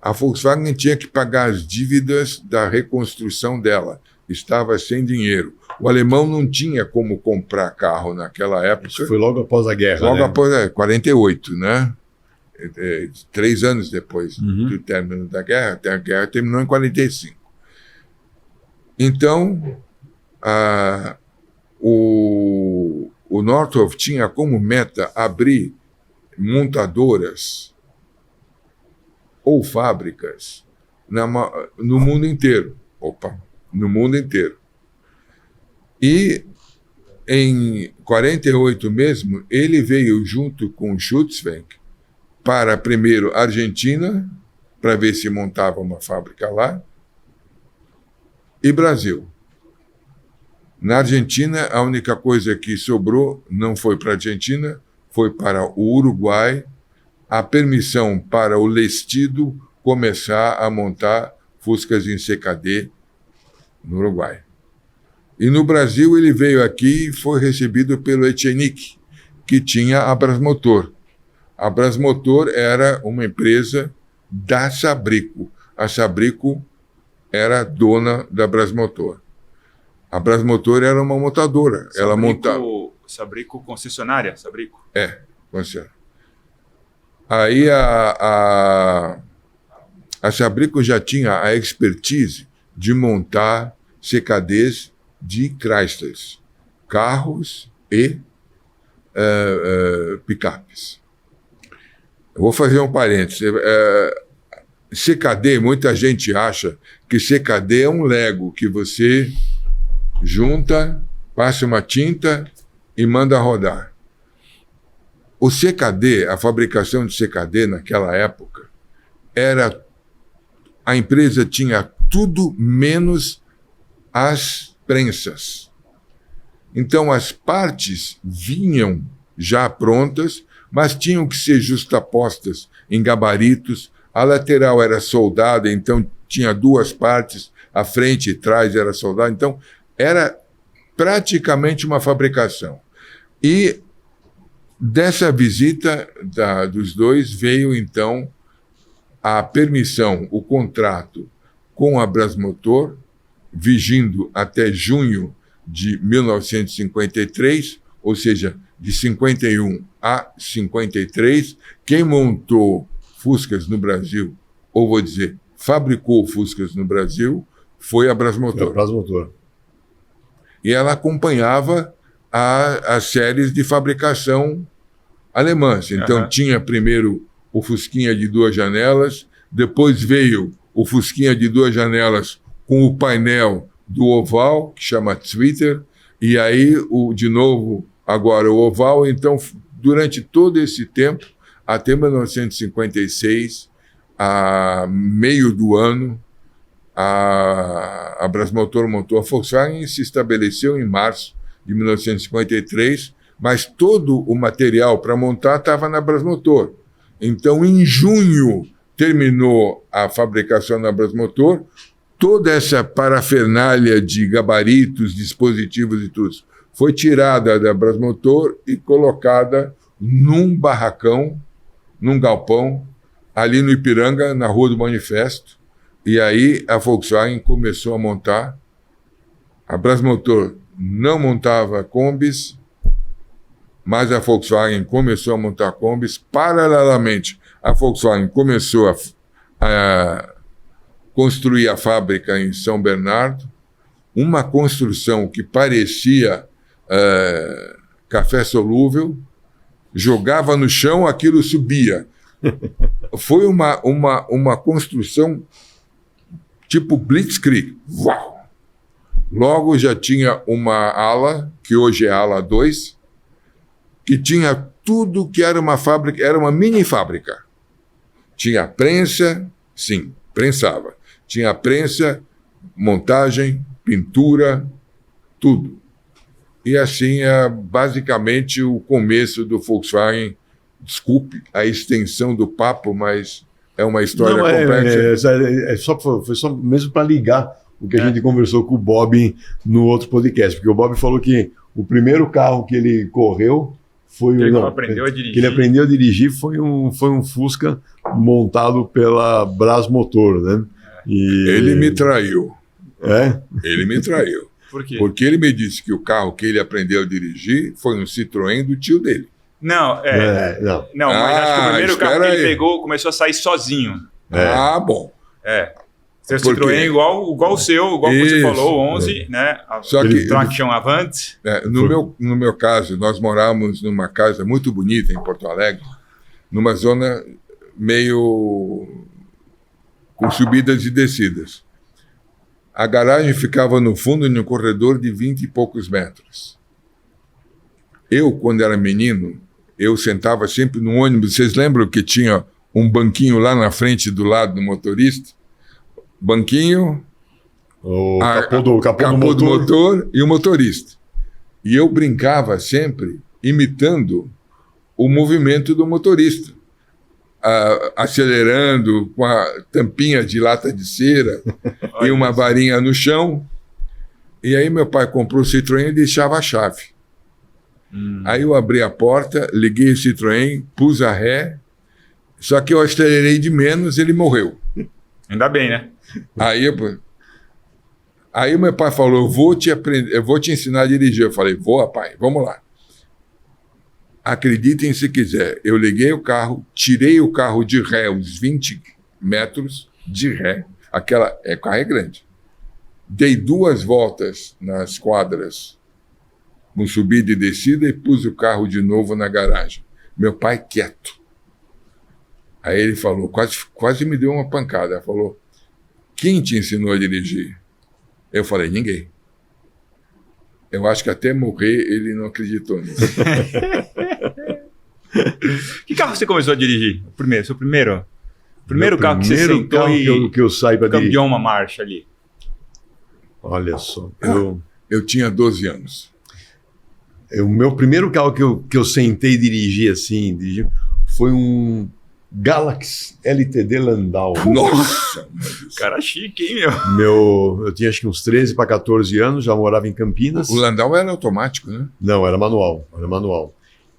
A Volkswagen tinha que pagar as dívidas da reconstrução dela. Estava sem dinheiro. O alemão não tinha como comprar carro naquela época. Isso foi logo após a guerra, logo após 48, né? 3 anos depois do término da guerra. A guerra terminou em 45. Então, o Nordhoff tinha como meta abrir montadoras ou fábricas no mundo inteiro. No mundo inteiro. E em 48 mesmo, ele veio junto com Schutzweg para, primeiro, a Argentina, para ver se montava uma fábrica lá, e Brasil. Na Argentina, a única coisa que sobrou não foi para a Argentina, foi para o Uruguai, a permissão para o Lestido começar a montar Fuscas em CKD no Uruguai. E no Brasil ele veio aqui e foi recebido pelo Etchenique, que tinha a Brasmotor. A Brasmotor era uma empresa da Sabrico. A Sabrico era dona da Brasmotor. A Brasmotor era uma montadora. Sabrico, ela montava. Sabrico concessionária, Sabrico. Concessionária. Aí a Sabrico já tinha a expertise de montar CKDs de Chrysler, carros e picapes. Eu vou fazer um parênteses. CKD, muita gente acha que CKD é um Lego que você junta, passa uma tinta e manda rodar. O CKD, a fabricação de CKD naquela época, a empresa tinha tudo menos as prensas. Então as partes vinham já prontas, mas tinham que ser justapostas em gabaritos. A lateral era soldada, então tinha duas partes, a frente e trás era soldada. Então era praticamente uma fabricação. E dessa visita dos dois veio, então, a permissão, o contrato com a Brasmotor, vigindo até junho de 1953, ou seja, de 51 a 53. Quem montou Fuscas no Brasil, ou vou dizer, fabricou Fuscas no Brasil, foi a Brasmotor. A Brasmotor. E ela acompanhava as séries de fabricação alemãs. Então, tinha primeiro o Fusquinha de 2 janelas, depois veio o Fusquinha de 2 janelas com o painel do oval, que chama Zwitter, e aí, de novo, agora o oval. Então, durante todo esse tempo, até 1956, a meio do ano, a Brasmotor montou a Volkswagen e se estabeleceu em março de 1953, mas todo o material para montar estava na Brasmotor. Então, em junho, terminou a fabricação na Brasmotor, toda essa parafernália de gabaritos, dispositivos e tudo foi tirada da Brasmotor e colocada num barracão, num galpão, ali no Ipiranga, na Rua do Manifesto. E aí a Volkswagen começou a montar. A Brasmotor não montava Kombis, mas a Volkswagen começou a montar Kombis. Paralelamente, a Volkswagen começou a construir a fábrica em São Bernardo, uma construção que parecia café solúvel, jogava no chão, aquilo subia. Foi uma construção tipo Blitzkrieg. Uau! Logo já tinha uma ala, que hoje é a ala 2, que tinha tudo que era uma fábrica, era uma mini fábrica. Tinha prensa, sim, prensava. Tinha prensa, montagem, pintura, tudo. E assim é basicamente o começo do Volkswagen. Desculpe a extensão do papo, mas é uma história complexa. Foi só mesmo para ligar o que a gente conversou com o Bob no outro podcast, porque o Bob falou que o primeiro carro que ele correu foi que ele aprendeu a dirigir. Que ele aprendeu a dirigir foi um Fusca montado pela Brasmotor, né? E... Ele me traiu. É? Ele me traiu. Por quê? Porque ele me disse que o carro que ele aprendeu a dirigir foi um Citroën do tio dele. Não, não, mas acho que o primeiro carro que ele pegou começou a sair sozinho. Ah, bom. Seu Citroën igual o seu, igual você falou, o 11, né? Só que Traction Avant. No meu caso, nós morávamos numa casa muito bonita em Porto Alegre, numa zona meio com subidas e descidas. A garagem ficava no fundo, num corredor de 20 e poucos metros. Eu, quando era menino, eu sentava sempre no ônibus. Vocês lembram que tinha um banquinho lá na frente, do lado do motorista? Banquinho, o capô do motor e o motorista. E eu brincava sempre imitando o movimento do motorista, acelerando com a tampinha de lata de cera e uma varinha no chão. E aí meu pai comprou o Citroën e deixava a chave. Aí eu abri a porta, liguei o Citroën, pus a ré, só que eu acelerei de menos, ele morreu. Ainda bem, né? Aí meu pai falou, eu vou te ensinar a dirigir. Eu falei, vou, pai, vamos lá. Acreditem se quiser, eu liguei o carro, tirei o carro de ré, uns 20 metros de ré, o carro é grande. Dei 2 voltas nas quadras, com subida e descida, e pus o carro de novo na garagem. Meu pai quieto. Aí ele falou, quase me deu uma pancada. Ele falou, quem te ensinou a dirigir? Eu falei, ninguém. Eu acho que até morrer ele não acreditou nisso. Que carro você começou a dirigir? Seu primeiro? Primeiro carro que você sentou carro que eu saiba dirigir. Campeou uma marcha ali. Olha só. Eu tinha 12 anos. O meu primeiro carro que eu sentei e dirigi assim, foi um Galaxy LTD Landau. Nossa! Cara chique, hein, meu? Eu tinha acho que uns 13 para 14 anos, já morava em Campinas. O Landau era automático, né? Não, era manual.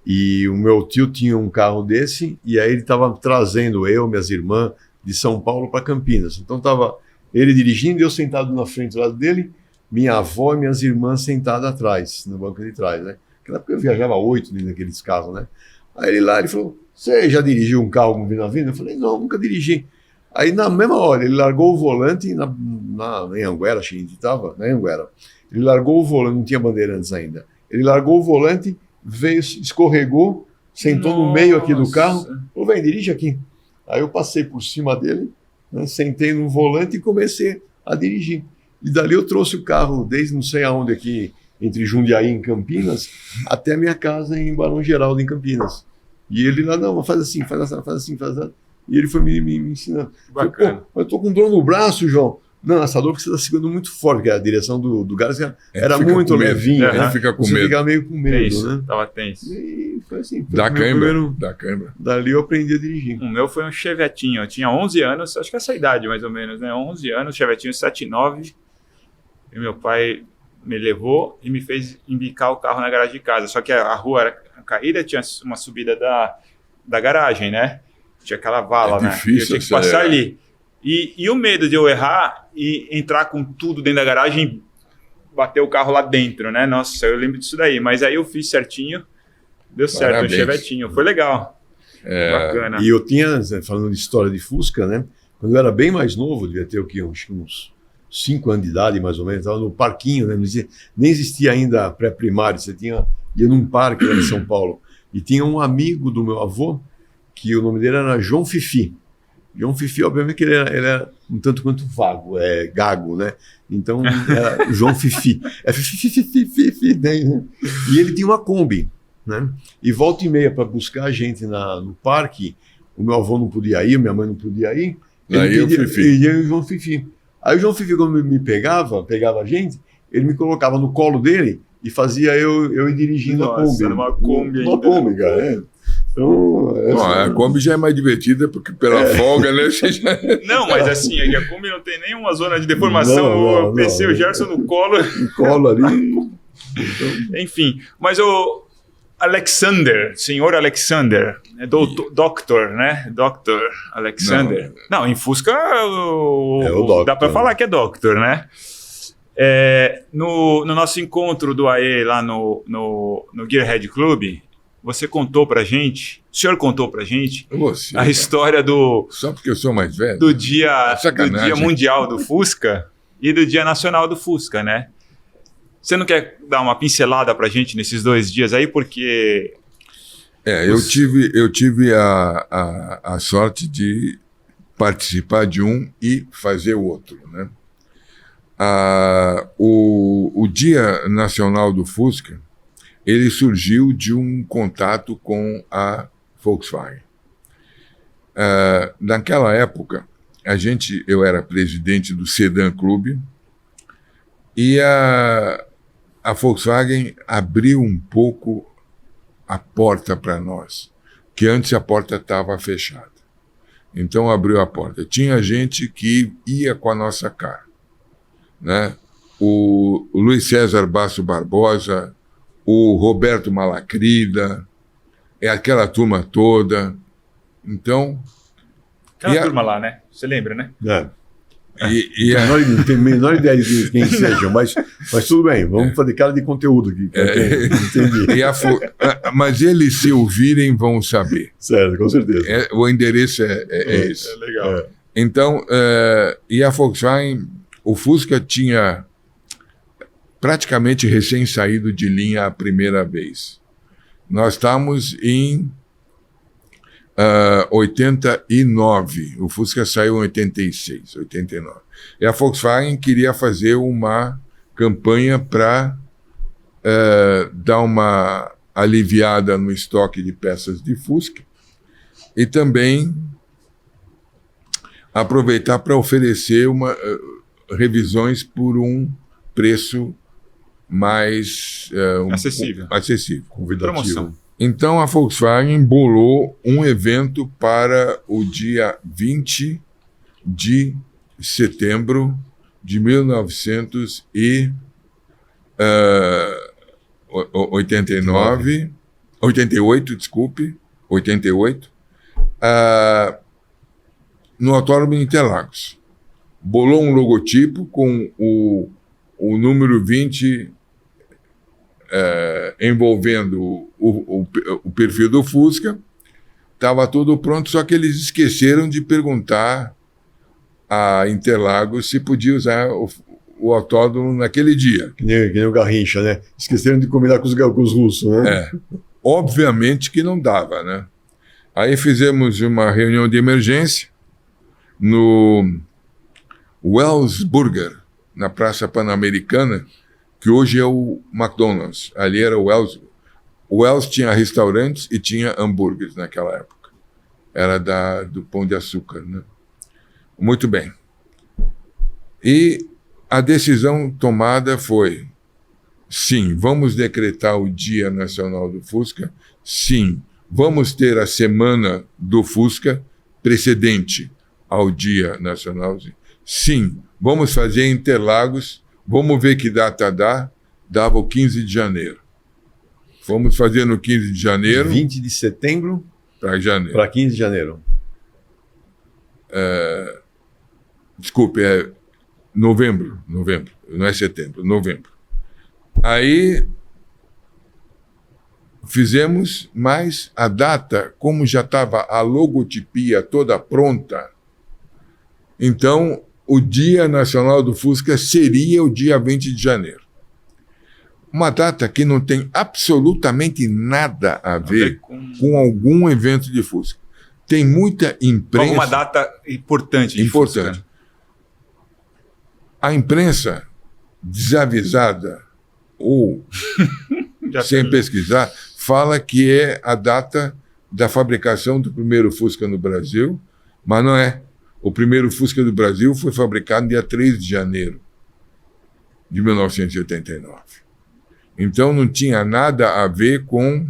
E o meu tio tinha um carro desse, e aí ele estava trazendo minhas irmãs, de São Paulo para Campinas. Então estava ele dirigindo, eu sentado na frente do lado dele, minha avó e minhas irmãs sentadas atrás, no banco de trás, né? Naquela época eu viajava 8 naqueles carros, né? Aí ele falou, você já dirigiu um carro com na vida? Eu falei, não, nunca dirigi. Aí na mesma hora, ele largou o volante em Anguera, acho que a gente estava, na Anguera. Ele largou o volante, não tinha bandeirantes ainda. Ele largou o volante, veio, escorregou, sentou no meio aqui do carro, falou, vem, dirige aqui. Aí eu passei por cima dele, né, sentei no volante e comecei a dirigir. E dali eu trouxe o carro desde não sei aonde aqui, entre Jundiaí em Campinas, até a minha casa em Barão Geraldo, em Campinas. E ele lá, não, faz assim, faz assim. E ele foi me ensinando. Bacana. Eu tô com dor no braço, João. Não, essa dor que você está segurando muito forte, porque a direção do Galaxy era muito levinha, né? Fica com você medo. fica meio com medo, Tenso, né? Tava tenso. E foi assim. Dá câimbra. Dali eu aprendi a dirigir. O meu foi um Chevetinho. Eu tinha 11 anos, acho que essa idade mais ou menos, né? 11 anos, Chevetinho 79. E meu pai me levou e me fez embicar o carro na garagem de casa. Só que a rua era caída, tinha uma subida da garagem, né? Tinha aquela vala, né? E eu tinha que passar ali. E o medo de eu errar e entrar com tudo dentro da garagem e bater o carro lá dentro, né? Nossa, eu lembro disso daí. Mas aí eu fiz certinho, deu certo, Parabéns. um Chevetinho. Foi legal. Bacana. E eu tinha, falando de história de Fusca, né? Quando eu era bem mais novo, devia ter o quê? Uns 5 anos de idade, mais ou menos, estava no parquinho, né? Nem existia ainda pré-primário, você ia num parque lá em São Paulo. E tinha um amigo do meu avô, que o nome dele era João Fifi. João Fifi, obviamente, que ele era um tanto quanto vago, gago, né? Então, era João Fifi. Fifi, né? E ele tinha uma Kombi, né? E volta e meia para buscar a gente no parque, o meu avô não podia ir, minha mãe não podia ir. Aí o Fifi. E eu e o João Fifi. Aí o João Fifi, quando me pegava a gente, ele me colocava no colo dele e fazia eu ir dirigindo a Kombi. Era uma Kombi ainda. Uma Kombi, cara, Bom, a Kombi já é mais divertida, porque pela folga, né? Não, mas assim, a Kombi não tem nenhuma zona de deformação. O PC, o Gerson no colo. No colo ali. Enfim, mas o senhor Alexander, Doctor, né? Dr. Alexander. Não, em Fusca o Doctor. Dá para falar que é Doctor, né? No nosso encontro do AE lá no Gearhead Club, você contou pra gente, o senhor contou pra gente a história Só porque eu sou mais velho? do dia Sacanagem. mundial do Fusca e do dia nacional do Fusca, né? Você não quer dar uma pincelada pra gente nesses 2 dias aí, porque... Eu tive a sorte de participar de um e fazer o outro, né? O Dia Nacional do Fusca, ele surgiu de um contato com a Volkswagen. Naquela época, eu era presidente do Sedan Clube e a Volkswagen abriu um pouco a porta para nós, que antes a porta estava fechada. Então abriu a porta. Tinha gente que ia com a nossa cara, né? o Luiz César Basso Barbosa, o Roberto Malacrida, aquela turma toda. Então... Aquela turma lá, né? Você lembra, né? Não tenho a menor ideia de quem sejam, mas tudo bem, vamos fazer cara de conteúdo aqui. Entendi. Mas eles, se ouvirem, vão saber. Certo, com certeza. O endereço é esse. É legal. Então, e a Volkswagen, o Fusca tinha praticamente recém saído de linha a primeira vez. Nós estamos em 89. O Fusca saiu em 86, 89. E a Volkswagen queria fazer uma campanha para dar uma aliviada no estoque de peças de Fusca e também aproveitar para oferecer revisões por um preço mais acessível. Convidativo. Promoção. Então a Volkswagen bolou um evento para o dia 20 de setembro de 88, no Autódromo de Interlagos. Bolou um logotipo com o número 20 envolvendo o perfil do Fusca. Estava tudo pronto, só que eles esqueceram de perguntar a Interlagos se podia usar o autódromo naquele dia. Que nem o Garrincha, né? Esqueceram de combinar com os russos, né? Obviamente que não dava, né? Aí fizemos uma reunião de emergência no Wells Burger, na Praça Pan-Americana, que hoje é o McDonald's. Ali era o Wells. O Wells tinha restaurantes e tinha hambúrgueres naquela época. Era do Pão de Açúcar, né? Muito bem. E a decisão tomada foi: sim, vamos decretar o Dia Nacional do Fusca. Sim, vamos ter a Semana do Fusca precedente ao Dia Nacional. Sim, vamos fazer em Interlagos. Vamos ver que data dá. Dava o 15 de janeiro. Fomos fazer no 15 de janeiro. 20 de setembro para janeiro. Para 15 de janeiro. Desculpe, é novembro. Não é setembro, novembro. Aí fizemos, mas a data, como já estava a logotipia toda pronta, então o Dia Nacional do Fusca seria o dia 20 de janeiro. Uma data que não tem absolutamente nada a ver com algum evento de Fusca. Tem muita imprensa... Alguma data importante de Fusca. A imprensa desavisada ou sem pesquisar, fala que é a data da fabricação do primeiro Fusca no Brasil, mas não é. O primeiro Fusca do Brasil foi fabricado no dia 3 de janeiro de 1989. Então não tinha nada a ver com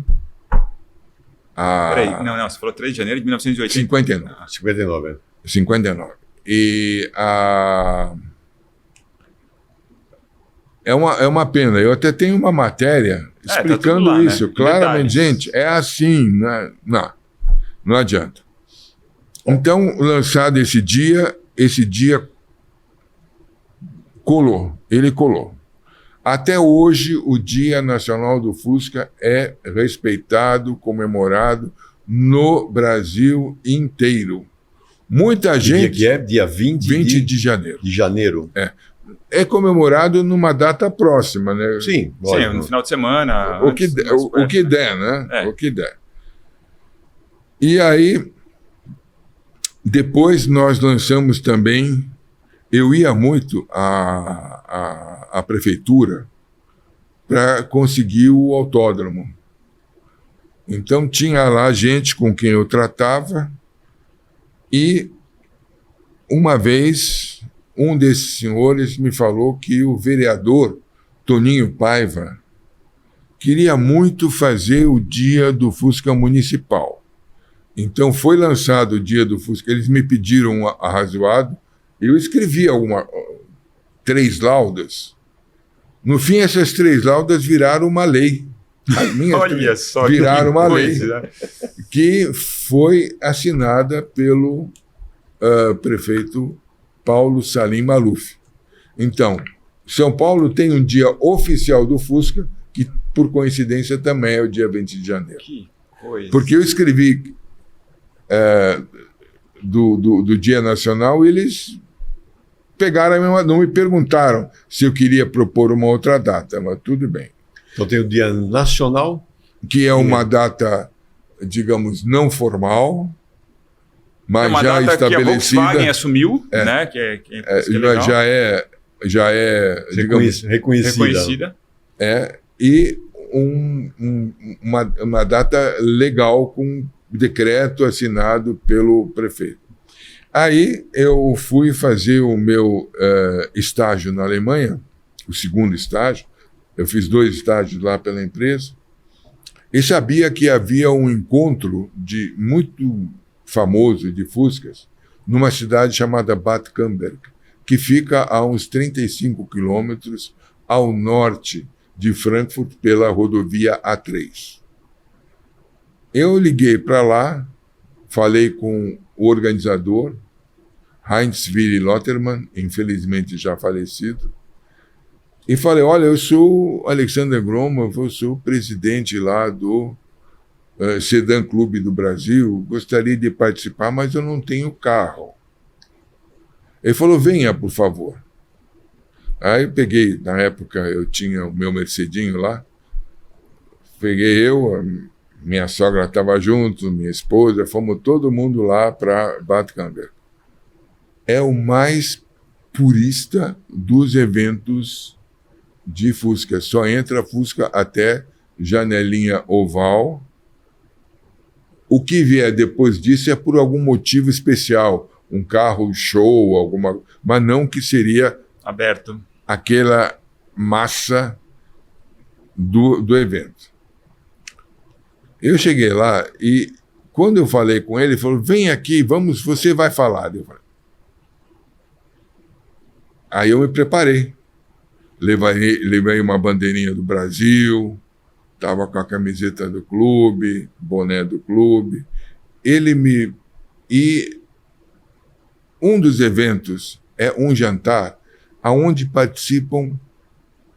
a... Peraí, não, você falou 3 de janeiro de 1980. 59. 59. E é uma pena. Eu até tenho uma matéria explicando tá isso, né? claramente. Gente, é assim. Não adianta. Então, lançado esse dia colou. Ele colou. Até hoje, o Dia Nacional do Fusca é respeitado, comemorado no Brasil inteiro. Muita gente... Dia que é? Dia 20 de janeiro. De janeiro. É comemorado numa data próxima, né? Sim, no final de semana. O que der, né? O que der. E aí, depois nós lançamos também... Eu ia muito à prefeitura para conseguir o autódromo. Então tinha lá gente com quem eu tratava e uma vez um desses senhores me falou que o vereador Toninho Paiva queria muito fazer o dia do Fusca Municipal. Então foi lançado o dia do Fusca, eles me pediram um arrazoado. Eu escrevi 3 laudas No fim, essas 3 laudas viraram uma lei. As minhas Olha só, viraram uma lei coisa, né? que foi assinada pelo prefeito Paulo Salim Maluf. Então, São Paulo tem um dia oficial do Fusca, que por coincidência também é o dia 20 de janeiro. Que coisa. Porque eu escrevi do Dia Nacional e eles pegaram a mesma, não me perguntaram se eu queria propor uma outra data, mas tudo bem. Então tem o Dia Nacional. Que é uma data, digamos, não formal, mas uma já data estabelecida. Que a Volkswagen assumiu, né? Que legal. Já é digamos, reconhecida. E uma data legal com decreto assinado pelo prefeito. Aí eu fui fazer o meu estágio na Alemanha, o segundo estágio. Eu fiz 2 estágios lá pela empresa e sabia que havia um encontro muito famoso de Fuscas numa cidade chamada Bad Camberg, que fica a uns 35 quilômetros ao norte de Frankfurt pela rodovia A3. Eu liguei para lá, falei com o organizador, Heinz Willy Lottermann, infelizmente já falecido, e falei, olha, eu sou Alexander Gromov, eu sou presidente lá do Sedan Clube do Brasil, gostaria de participar, mas eu não tenho carro. Ele falou, venha, por favor. Aí eu peguei, na época eu tinha o meu Mercedinho lá, peguei eu, minha sogra estava junto, minha esposa, fomos todo mundo lá para Bad Camberg. É o mais purista dos eventos de Fusca. Só entra Fusca até janelinha oval. O que vier depois disso é por algum motivo especial, um carro show, mas não que seria aberto aquela massa do evento. Eu cheguei lá e quando eu falei com ele, ele falou, vem aqui, vamos, você vai falar. Aí eu me preparei. Levei uma bandeirinha do Brasil, estava com a camiseta do clube, boné do clube. E um dos eventos é um jantar onde participam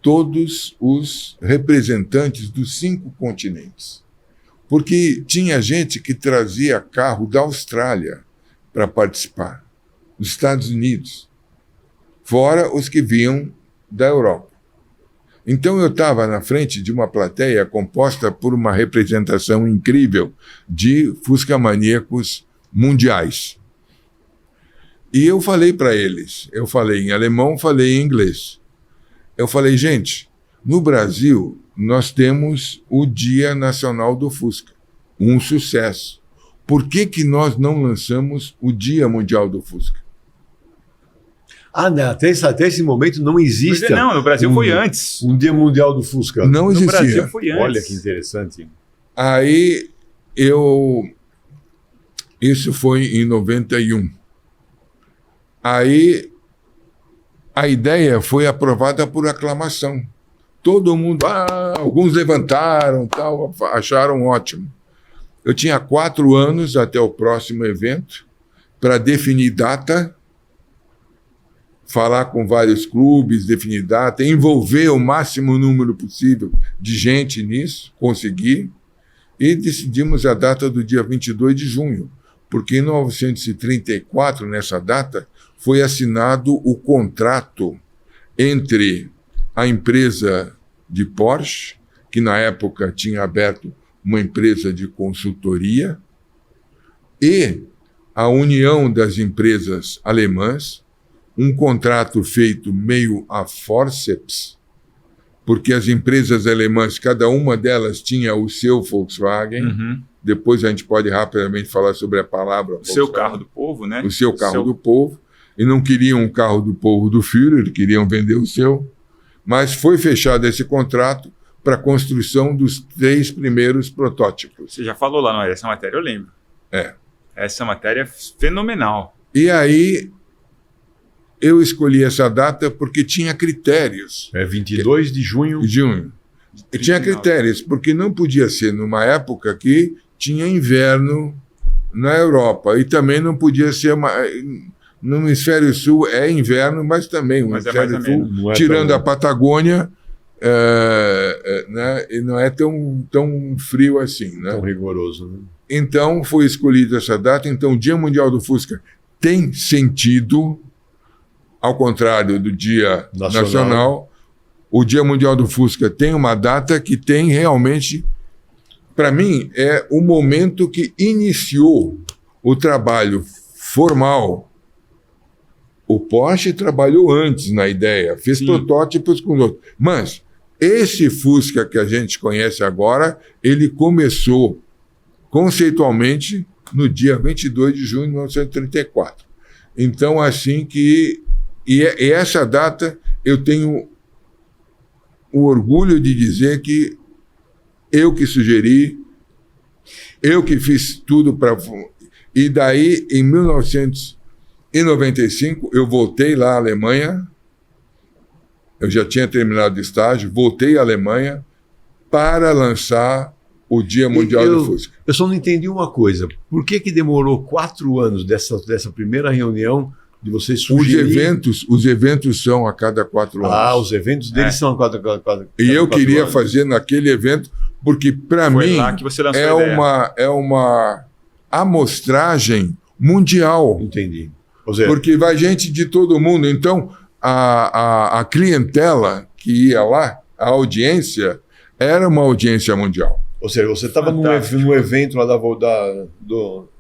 todos os representantes dos 5 continentes. Porque tinha gente que trazia carro da Austrália para participar, dos Estados Unidos, fora os que vinham da Europa. Então eu estava na frente de uma plateia composta por uma representação incrível de fuscamaníacos mundiais. E eu falei para eles, eu falei em alemão, falei em inglês. Eu falei, gente, no Brasil nós temos o Dia Nacional do Fusca, um sucesso. Por que nós não lançamos o Dia Mundial do Fusca? Até esse momento não existe. Não, no Brasil foi antes. Um Dia Mundial do Fusca. Não existia. No Brasil foi antes. Olha que interessante. Aí isso foi em 91. Aí a ideia foi aprovada por aclamação. Todo mundo, alguns levantaram, tal, acharam ótimo. Eu tinha 4 anos até o próximo evento para definir data, falar com vários clubes, definir data, envolver o máximo número possível de gente nisso, conseguir, e decidimos a data do dia 22 de junho, porque em 1934, nessa data, foi assinado o contrato entre a empresa de Porsche, que na época tinha aberto uma empresa de consultoria, e a União das Empresas Alemãs, um contrato feito meio a forceps, porque as empresas alemãs, cada uma delas tinha o seu Volkswagen. Uhum. Depois a gente pode rapidamente falar sobre a palavra o seu carro do povo, né? O seu carro do povo. E não queriam um carro do povo do Führer, queriam vender o seu. Mas foi fechado esse contrato para a construção dos 3 primeiros protótipos. Você já falou lá, não é? Essa matéria eu lembro. É. Essa matéria é fenomenal. E aí eu escolhi essa data porque tinha critérios. É 22 de junho. De junho. E tinha critérios, porque não podia ser numa época que tinha inverno na Europa. E também não podia ser no hemisfério sul é inverno, mas também o hemisfério sul, tirando a Patagônia, né, e não é tão frio assim. Né? Tão rigoroso. Né? Então foi escolhida essa data. Então o Dia Mundial do Fusca tem sentido, ao contrário do Dia Nacional. O Dia Mundial do Fusca tem uma data que tem realmente, para mim, é o momento que iniciou o trabalho formal. O Porsche trabalhou antes na ideia, fez protótipos com outros. Mas esse Fusca que a gente conhece agora, ele começou conceitualmente no dia 22 de junho de 1934. Então, assim que... E essa data eu tenho o orgulho de dizer que eu que sugeri, eu que fiz tudo para... E daí, em 1995, eu voltei lá à Alemanha, eu já tinha terminado o estágio, voltei à Alemanha para lançar o Dia Mundial do Fusca. Eu só não entendi uma coisa, por que demorou 4 anos dessa primeira reunião de vocês sugerir... Os eventos são a cada 4 anos. Ah, os eventos deles são a cada 4 anos. E eu queria fazer naquele evento, porque para mim é uma amostragem mundial. Entendi. Porque vai gente de todo mundo. Então, a clientela que ia lá, a audiência, era uma audiência mundial. Ou seja, você estava num evento lá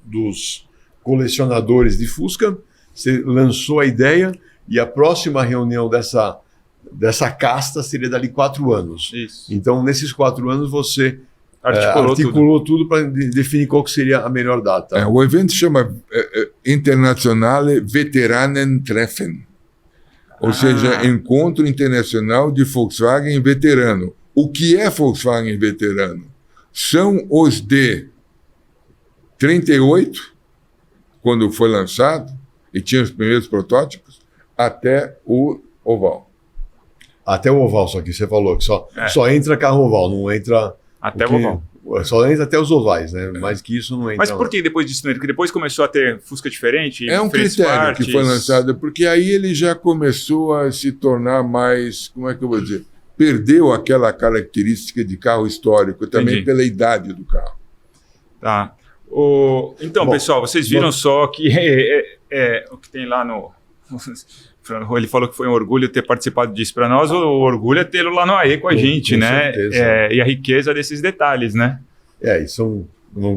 dos colecionadores de Fusca, você lançou a ideia e a próxima reunião dessa casta seria dali 4 anos. Isso. Então, nesses 4 anos, você articulou tudo para definir qual que seria a melhor data. O evento chama Internationale Veteranentreffen, ou seja, Encontro Internacional de Volkswagen Veterano. O que é Volkswagen Veterano? São os de 38, quando foi lançado, e tinha os primeiros protótipos, até o oval. Até o oval, só que você falou que só entra carro oval, não entra... Até o oval. Só entra até os ovais, né? Mais que isso não entra. Mas por que depois disso? Porque depois começou a ter Fusca diferente? É um critério que foi lançado, porque aí ele já começou a se tornar mais, como é que eu vou dizer? Perdeu aquela característica de carro histórico, também pela idade do carro. Tá. Então, pessoal, vocês viram só que o que tem lá no... Ele falou que foi um orgulho ter participado disso para nós, o orgulho é tê-lo lá no AE com a gente, né? E a riqueza desses detalhes, né?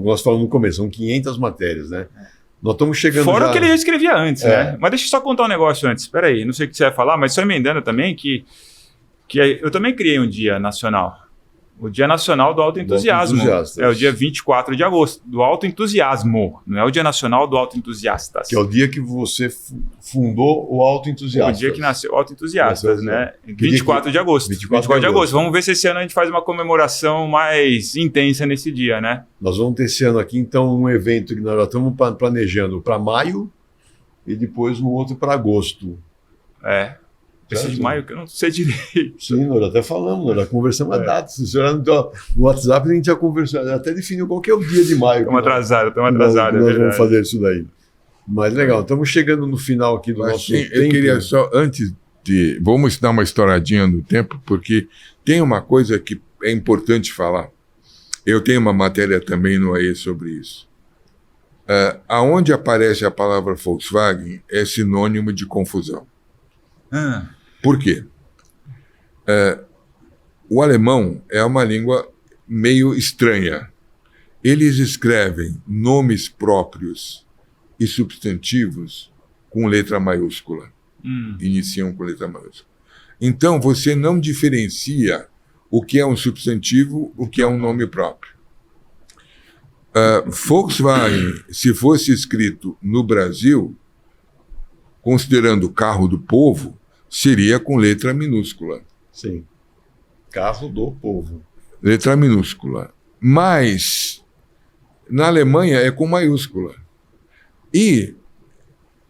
Nós falamos no começo, são 500 matérias, né? Nós estamos chegando Fora o que ele já escrevia antes, né? Mas deixa eu só contar um negócio antes. Espera aí, não sei o que você vai falar, mas só emendando também que eu também criei um dia nacional. O Dia Nacional do Autoentusiasmo. É o dia 24 de agosto, do autoentusiasmo. Não é o Dia Nacional do Autoentusiastas. Que é o dia que você fundou o Autoentusiastas. O dia que nasceu o Autoentusiastas, né? 24 de agosto. 24 de agosto. Vamos ver se esse ano a gente faz uma comemoração mais intensa nesse dia, né? Nós vamos ter esse ano aqui, então, um evento que nós já estamos planejando para maio e depois um outro para agosto. Esse de maio que eu não sei direito. Sim, nós até falamos, nós já conversamos a data. Se você olhar no WhatsApp, a gente já conversou, até definiu qual que é o dia de maio. Estamos atrasados. Nós vamos fazer isso daí. Mas legal, estamos chegando no final aqui do nosso tempo. Eu queria só, antes de... Vamos dar uma estouradinha no tempo, porque tem uma coisa que é importante falar. Eu tenho uma matéria também no AE sobre isso. Aonde aparece a palavra Volkswagen é sinônimo de confusão. Por quê? O alemão é uma língua meio estranha. Eles escrevem nomes próprios e substantivos com letra maiúscula. Iniciam com letra maiúscula. Então, você não diferencia o que é um substantivo, o que é um nome próprio. Volkswagen, se fosse escrito no Brasil, considerando o carro do povo, seria com letra minúscula. Sim. Carro do povo. Letra minúscula. Mas, na Alemanha, é com maiúscula. E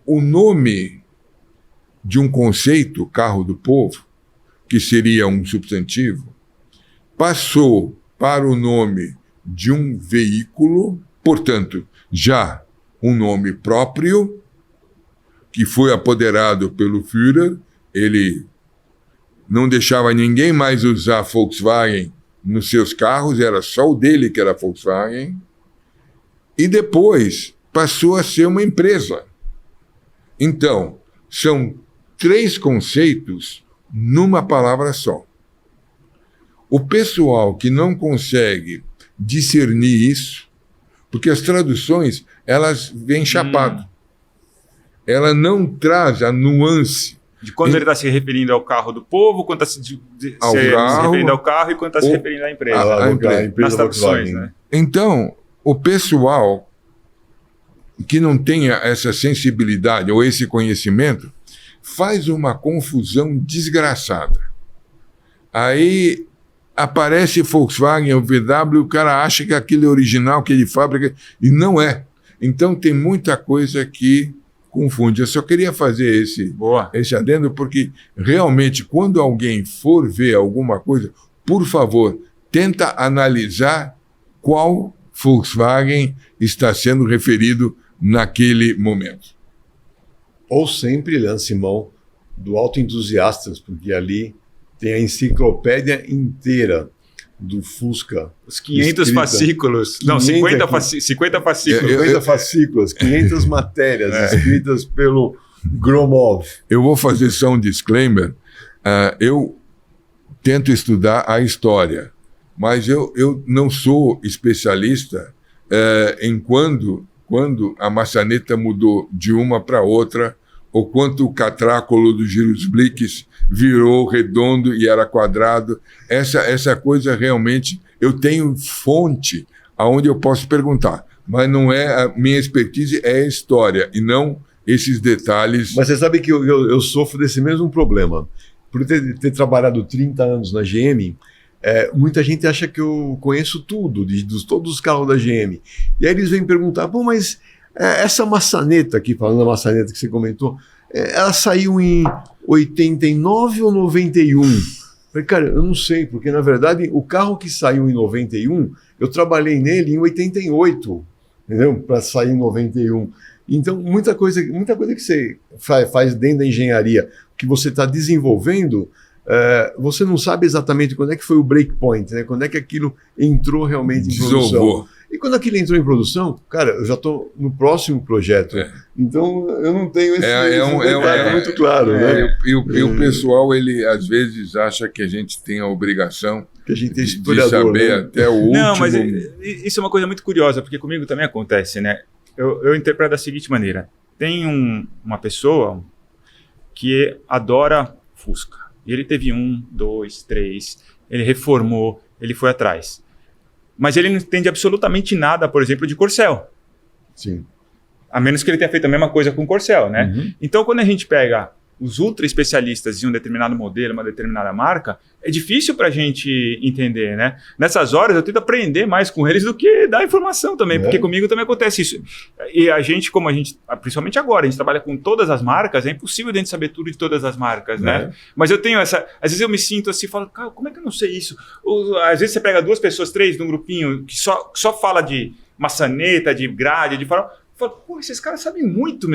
o nome de um conceito, carro do povo, que seria um substantivo, passou para o nome de um veículo, portanto, já um nome próprio, que foi apoderado pelo Führer. Ele não deixava ninguém mais usar Volkswagen nos seus carros, era só o dele que era Volkswagen. E depois passou a ser uma empresa. Então, são 3 conceitos numa palavra só. O pessoal que não consegue discernir isso, porque as traduções, elas vêm chapado. Ela não traz a nuance. De quando ele está se referindo ao carro do povo, quando está se referindo ao carro e quando está se referindo à empresa. A empresa. Nas traduções, né? Então, o pessoal que não tenha essa sensibilidade ou esse conhecimento faz uma confusão desgraçada. Aí aparece Volkswagen, o VW, o cara acha que aquilo é original, que ele fabrica, e não é. Então tem muita coisa que confunde. Eu só queria fazer esse adendo, porque realmente quando alguém for ver alguma coisa, por favor, tenta analisar qual Volkswagen está sendo referido naquele momento. Ou sempre lance mão do Autoentusiastas, porque ali tem a enciclopédia inteira do Fusca. Os 500 fascículos. Não, 50 fascículos. 50 fascículos, 500 matérias escritas pelo Gromov. Eu vou fazer só um disclaimer. Eu tento estudar a história, mas eu não sou especialista em quando a maçaneta mudou de uma para outra, ou quanto o catráculo do Gyrosblix virou redondo e era quadrado. Essa coisa realmente, eu tenho fonte aonde eu posso perguntar, mas não é a minha expertise, é a história, e não esses detalhes. Mas você sabe que eu sofro desse mesmo problema. Por ter trabalhado 30 anos na GM, muita gente acha que eu conheço tudo, de todos os carros da GM. E aí eles vêm perguntar, pô, mas essa maçaneta aqui, falando da maçaneta que você comentou, ela saiu em 89 ou 91? Falei, cara, eu não sei, porque na verdade o carro que saiu em 91, eu trabalhei nele em 88, entendeu? Para sair em 91. Então, muita coisa que você faz dentro da engenharia, que você está desenvolvendo, você não sabe exatamente quando é que foi o breakpoint, né? Quando é que aquilo entrou realmente em produção. E quando aquilo entrou em produção, cara, eu já estou no próximo projeto. Então, eu não tenho esse detalhe muito claro. Né? E o pessoal, ele às vezes acha que a gente tem a obrigação que a gente é de saber, né? Até o último. Não, mas isso é uma coisa muito curiosa, porque comigo também acontece, né? Eu interpreto da seguinte maneira. Tem uma pessoa que adora Fusca. E ele teve 1, 2, 3, ele reformou, ele foi atrás. Mas ele não entende absolutamente nada, por exemplo, de Corcel. Sim. A menos que ele tenha feito a mesma coisa com o Corcel, né? Uhum. Então, quando a gente pega os ultra especialistas de um determinado modelo, uma determinada marca, é difícil para a gente entender, né? Nessas horas, eu tento aprender mais com eles do que dar informação também, porque comigo também acontece isso. E a gente, como a gente, principalmente agora, a gente trabalha com todas as marcas, é impossível a gente saber tudo de todas as marcas, né? Mas eu tenho essa... Às vezes eu me sinto assim, falo, cara, como é que eu não sei isso? Ou, às vezes você pega 2 pessoas, 3 num grupinho, que só fala de maçaneta, de grade, de farol. Pô, esses caras sabem muito,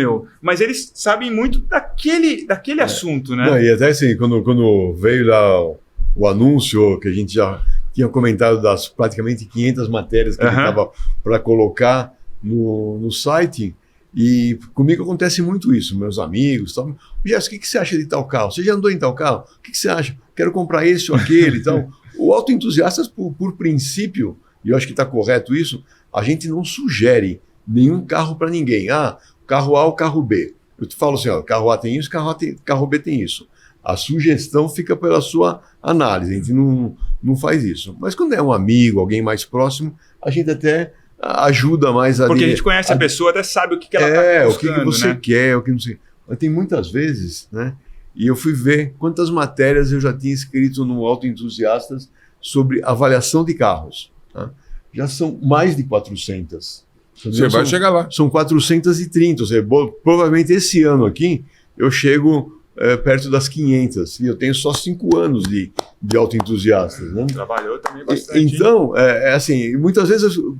mas eles sabem muito daquele assunto, né? Não, e até assim, quando veio lá o anúncio, que a gente já tinha comentado das praticamente 500 matérias que ele estava para colocar no site, e comigo acontece muito isso, meus amigos, tal. Jéssica, o que você acha de tal carro? Você já andou em tal carro? O que você acha? Quero comprar esse ou aquele e tal. O Autoentusiastas, por princípio, e eu acho que está correto isso, a gente não sugere nenhum carro para ninguém. Carro A ou carro B. Eu te falo assim, carro A tem isso, carro B tem isso. A sugestão fica pela sua análise, a gente não faz isso. Mas quando é um amigo, alguém mais próximo, a gente até ajuda mais a... Porque a gente conhece a pessoa, até sabe o que ela está buscando, o que você quer, o que não sei. Mas tem muitas vezes, né? E eu fui ver quantas matérias eu já tinha escrito no Autoentusiastas sobre avaliação de carros. Tá? Já são mais de 400. Você vai chegar lá. São 430. Ou seja, provavelmente esse ano aqui eu chego perto das 500. E eu tenho só 5 anos de autoentusiastas, né? Trabalhou também bastante. Então, assim, muitas vezes o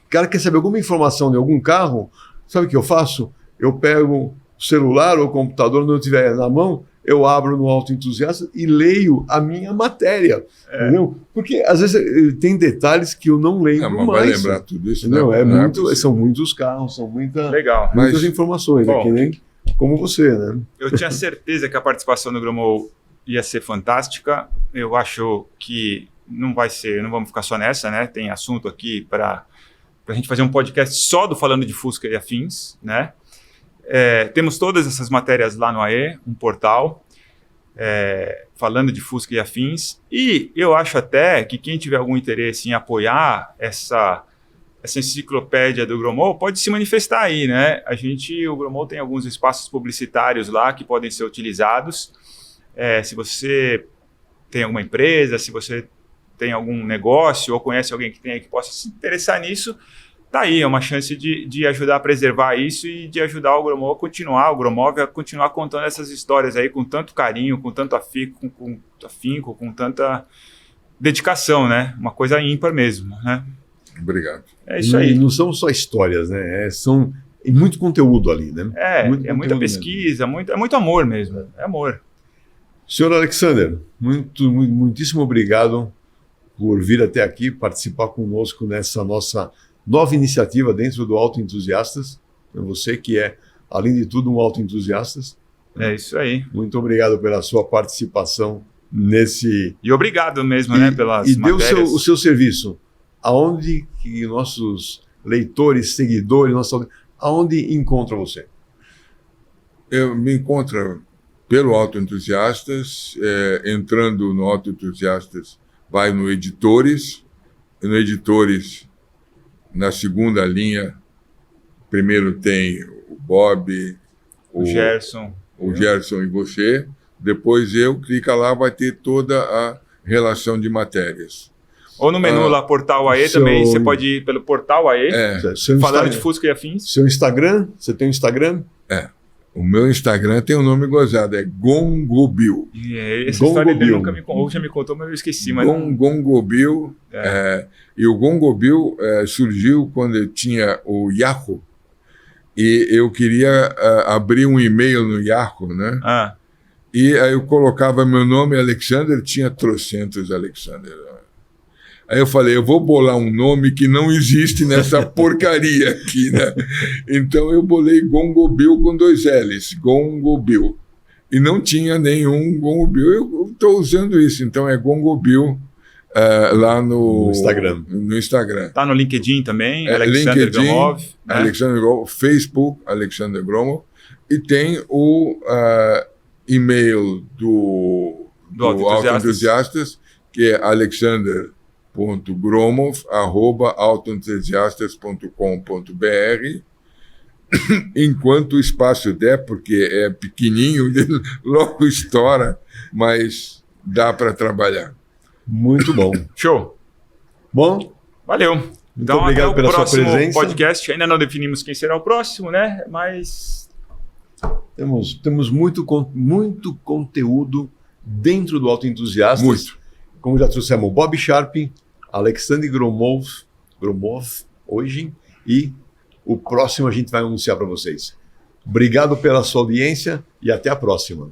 cara quer saber alguma informação de algum carro, sabe o que eu faço? Eu pego o celular ou o computador, quando eu tiver na mão, eu abro no Autoentusiasta e leio a minha matéria, entendeu? Porque às vezes tem detalhes que eu não lembro mas mais. vai lembrar tudo isso, não, não são muitos carros, são Legal. muitas informações, Bom, que nem como você, né? Eu tinha certeza que a participação do Gromol ia ser fantástica. Eu acho que não vamos ficar só nessa, né? Tem assunto aqui para a gente fazer um podcast só do Falando de Fusca e Afins, né? Temos todas essas matérias lá no AE, um portal, falando de Fusca e Afins. E eu acho até que quem tiver algum interesse em apoiar essa enciclopédia do Gromol pode se manifestar aí, né? O Gromol tem alguns espaços publicitários lá que podem ser utilizados. Se você tem alguma empresa, se você tem algum negócio ou conhece alguém que possa se interessar nisso, tá aí, é uma chance de ajudar a preservar isso e de ajudar o Gromol a continuar contando essas histórias aí com tanto carinho, com tanto afinco, com tanta dedicação, né? Uma coisa ímpar mesmo, né? Obrigado. É isso aí. Não são só histórias, né? São muito conteúdo ali, né? Muita pesquisa, muito amor mesmo. É amor. Senhor Alexander, muitíssimo obrigado por vir até aqui participar conosco nessa nossa nova iniciativa dentro do Autoentusiastas. Você que é, além de tudo, um autoentusiastas. É isso aí. Muito obrigado pela sua participação nesse... E obrigado mesmo, né, pelas matérias. E dê o seu serviço. Aonde que nossos leitores, seguidores, aonde encontram você? Eu me encontro pelo Autoentusiastas, entrando no Autoentusiastas, vai no Editores, na segunda linha, primeiro tem o Bob, o Gerson e você, depois clica lá, vai ter toda a relação de matérias. Ou no menu lá, Portal AE também, você pode ir pelo Portal AE, falando de Fusca e Afins. Seu Instagram, você tem um Instagram? O meu Instagram tem um nome gozado, é Gongobil. Essa história ele nunca já me contou, mas eu esqueci. Mas Gongobil. E o Gongobil surgiu quando eu tinha o Yahoo. E eu queria abrir um e-mail no Yahoo, né? E aí eu colocava meu nome, Alexander, tinha trocentos Alexander. Aí eu falei, eu vou bolar um nome que não existe nessa porcaria aqui, né? Então eu bolei Gongobil com 2 L's, Gongobil. E não tinha nenhum Gongobil. Eu estou usando isso, então é Gongobil lá no Instagram. Tá no LinkedIn também, Alexander Gromov. Né? Alexander Gromov, Facebook, Alexander Gromov. E tem o e-mail do Autoentusiastas, que é alexander.gromov@autoentusiastas.com.br. Enquanto o espaço der, porque é pequenininho, logo estoura, mas dá para trabalhar. Muito bom. Show. Bom, valeu. Muito então, obrigado até o pela próximo sua presença. podcast. Ainda não definimos quem será o próximo, né? Mas temos muito conteúdo dentro do Autoentusiastas. Muito. Como já trouxemos o Bob Sharp, Alexander Gromov hoje, e o próximo a gente vai anunciar para vocês. Obrigado pela sua audiência e até a próxima.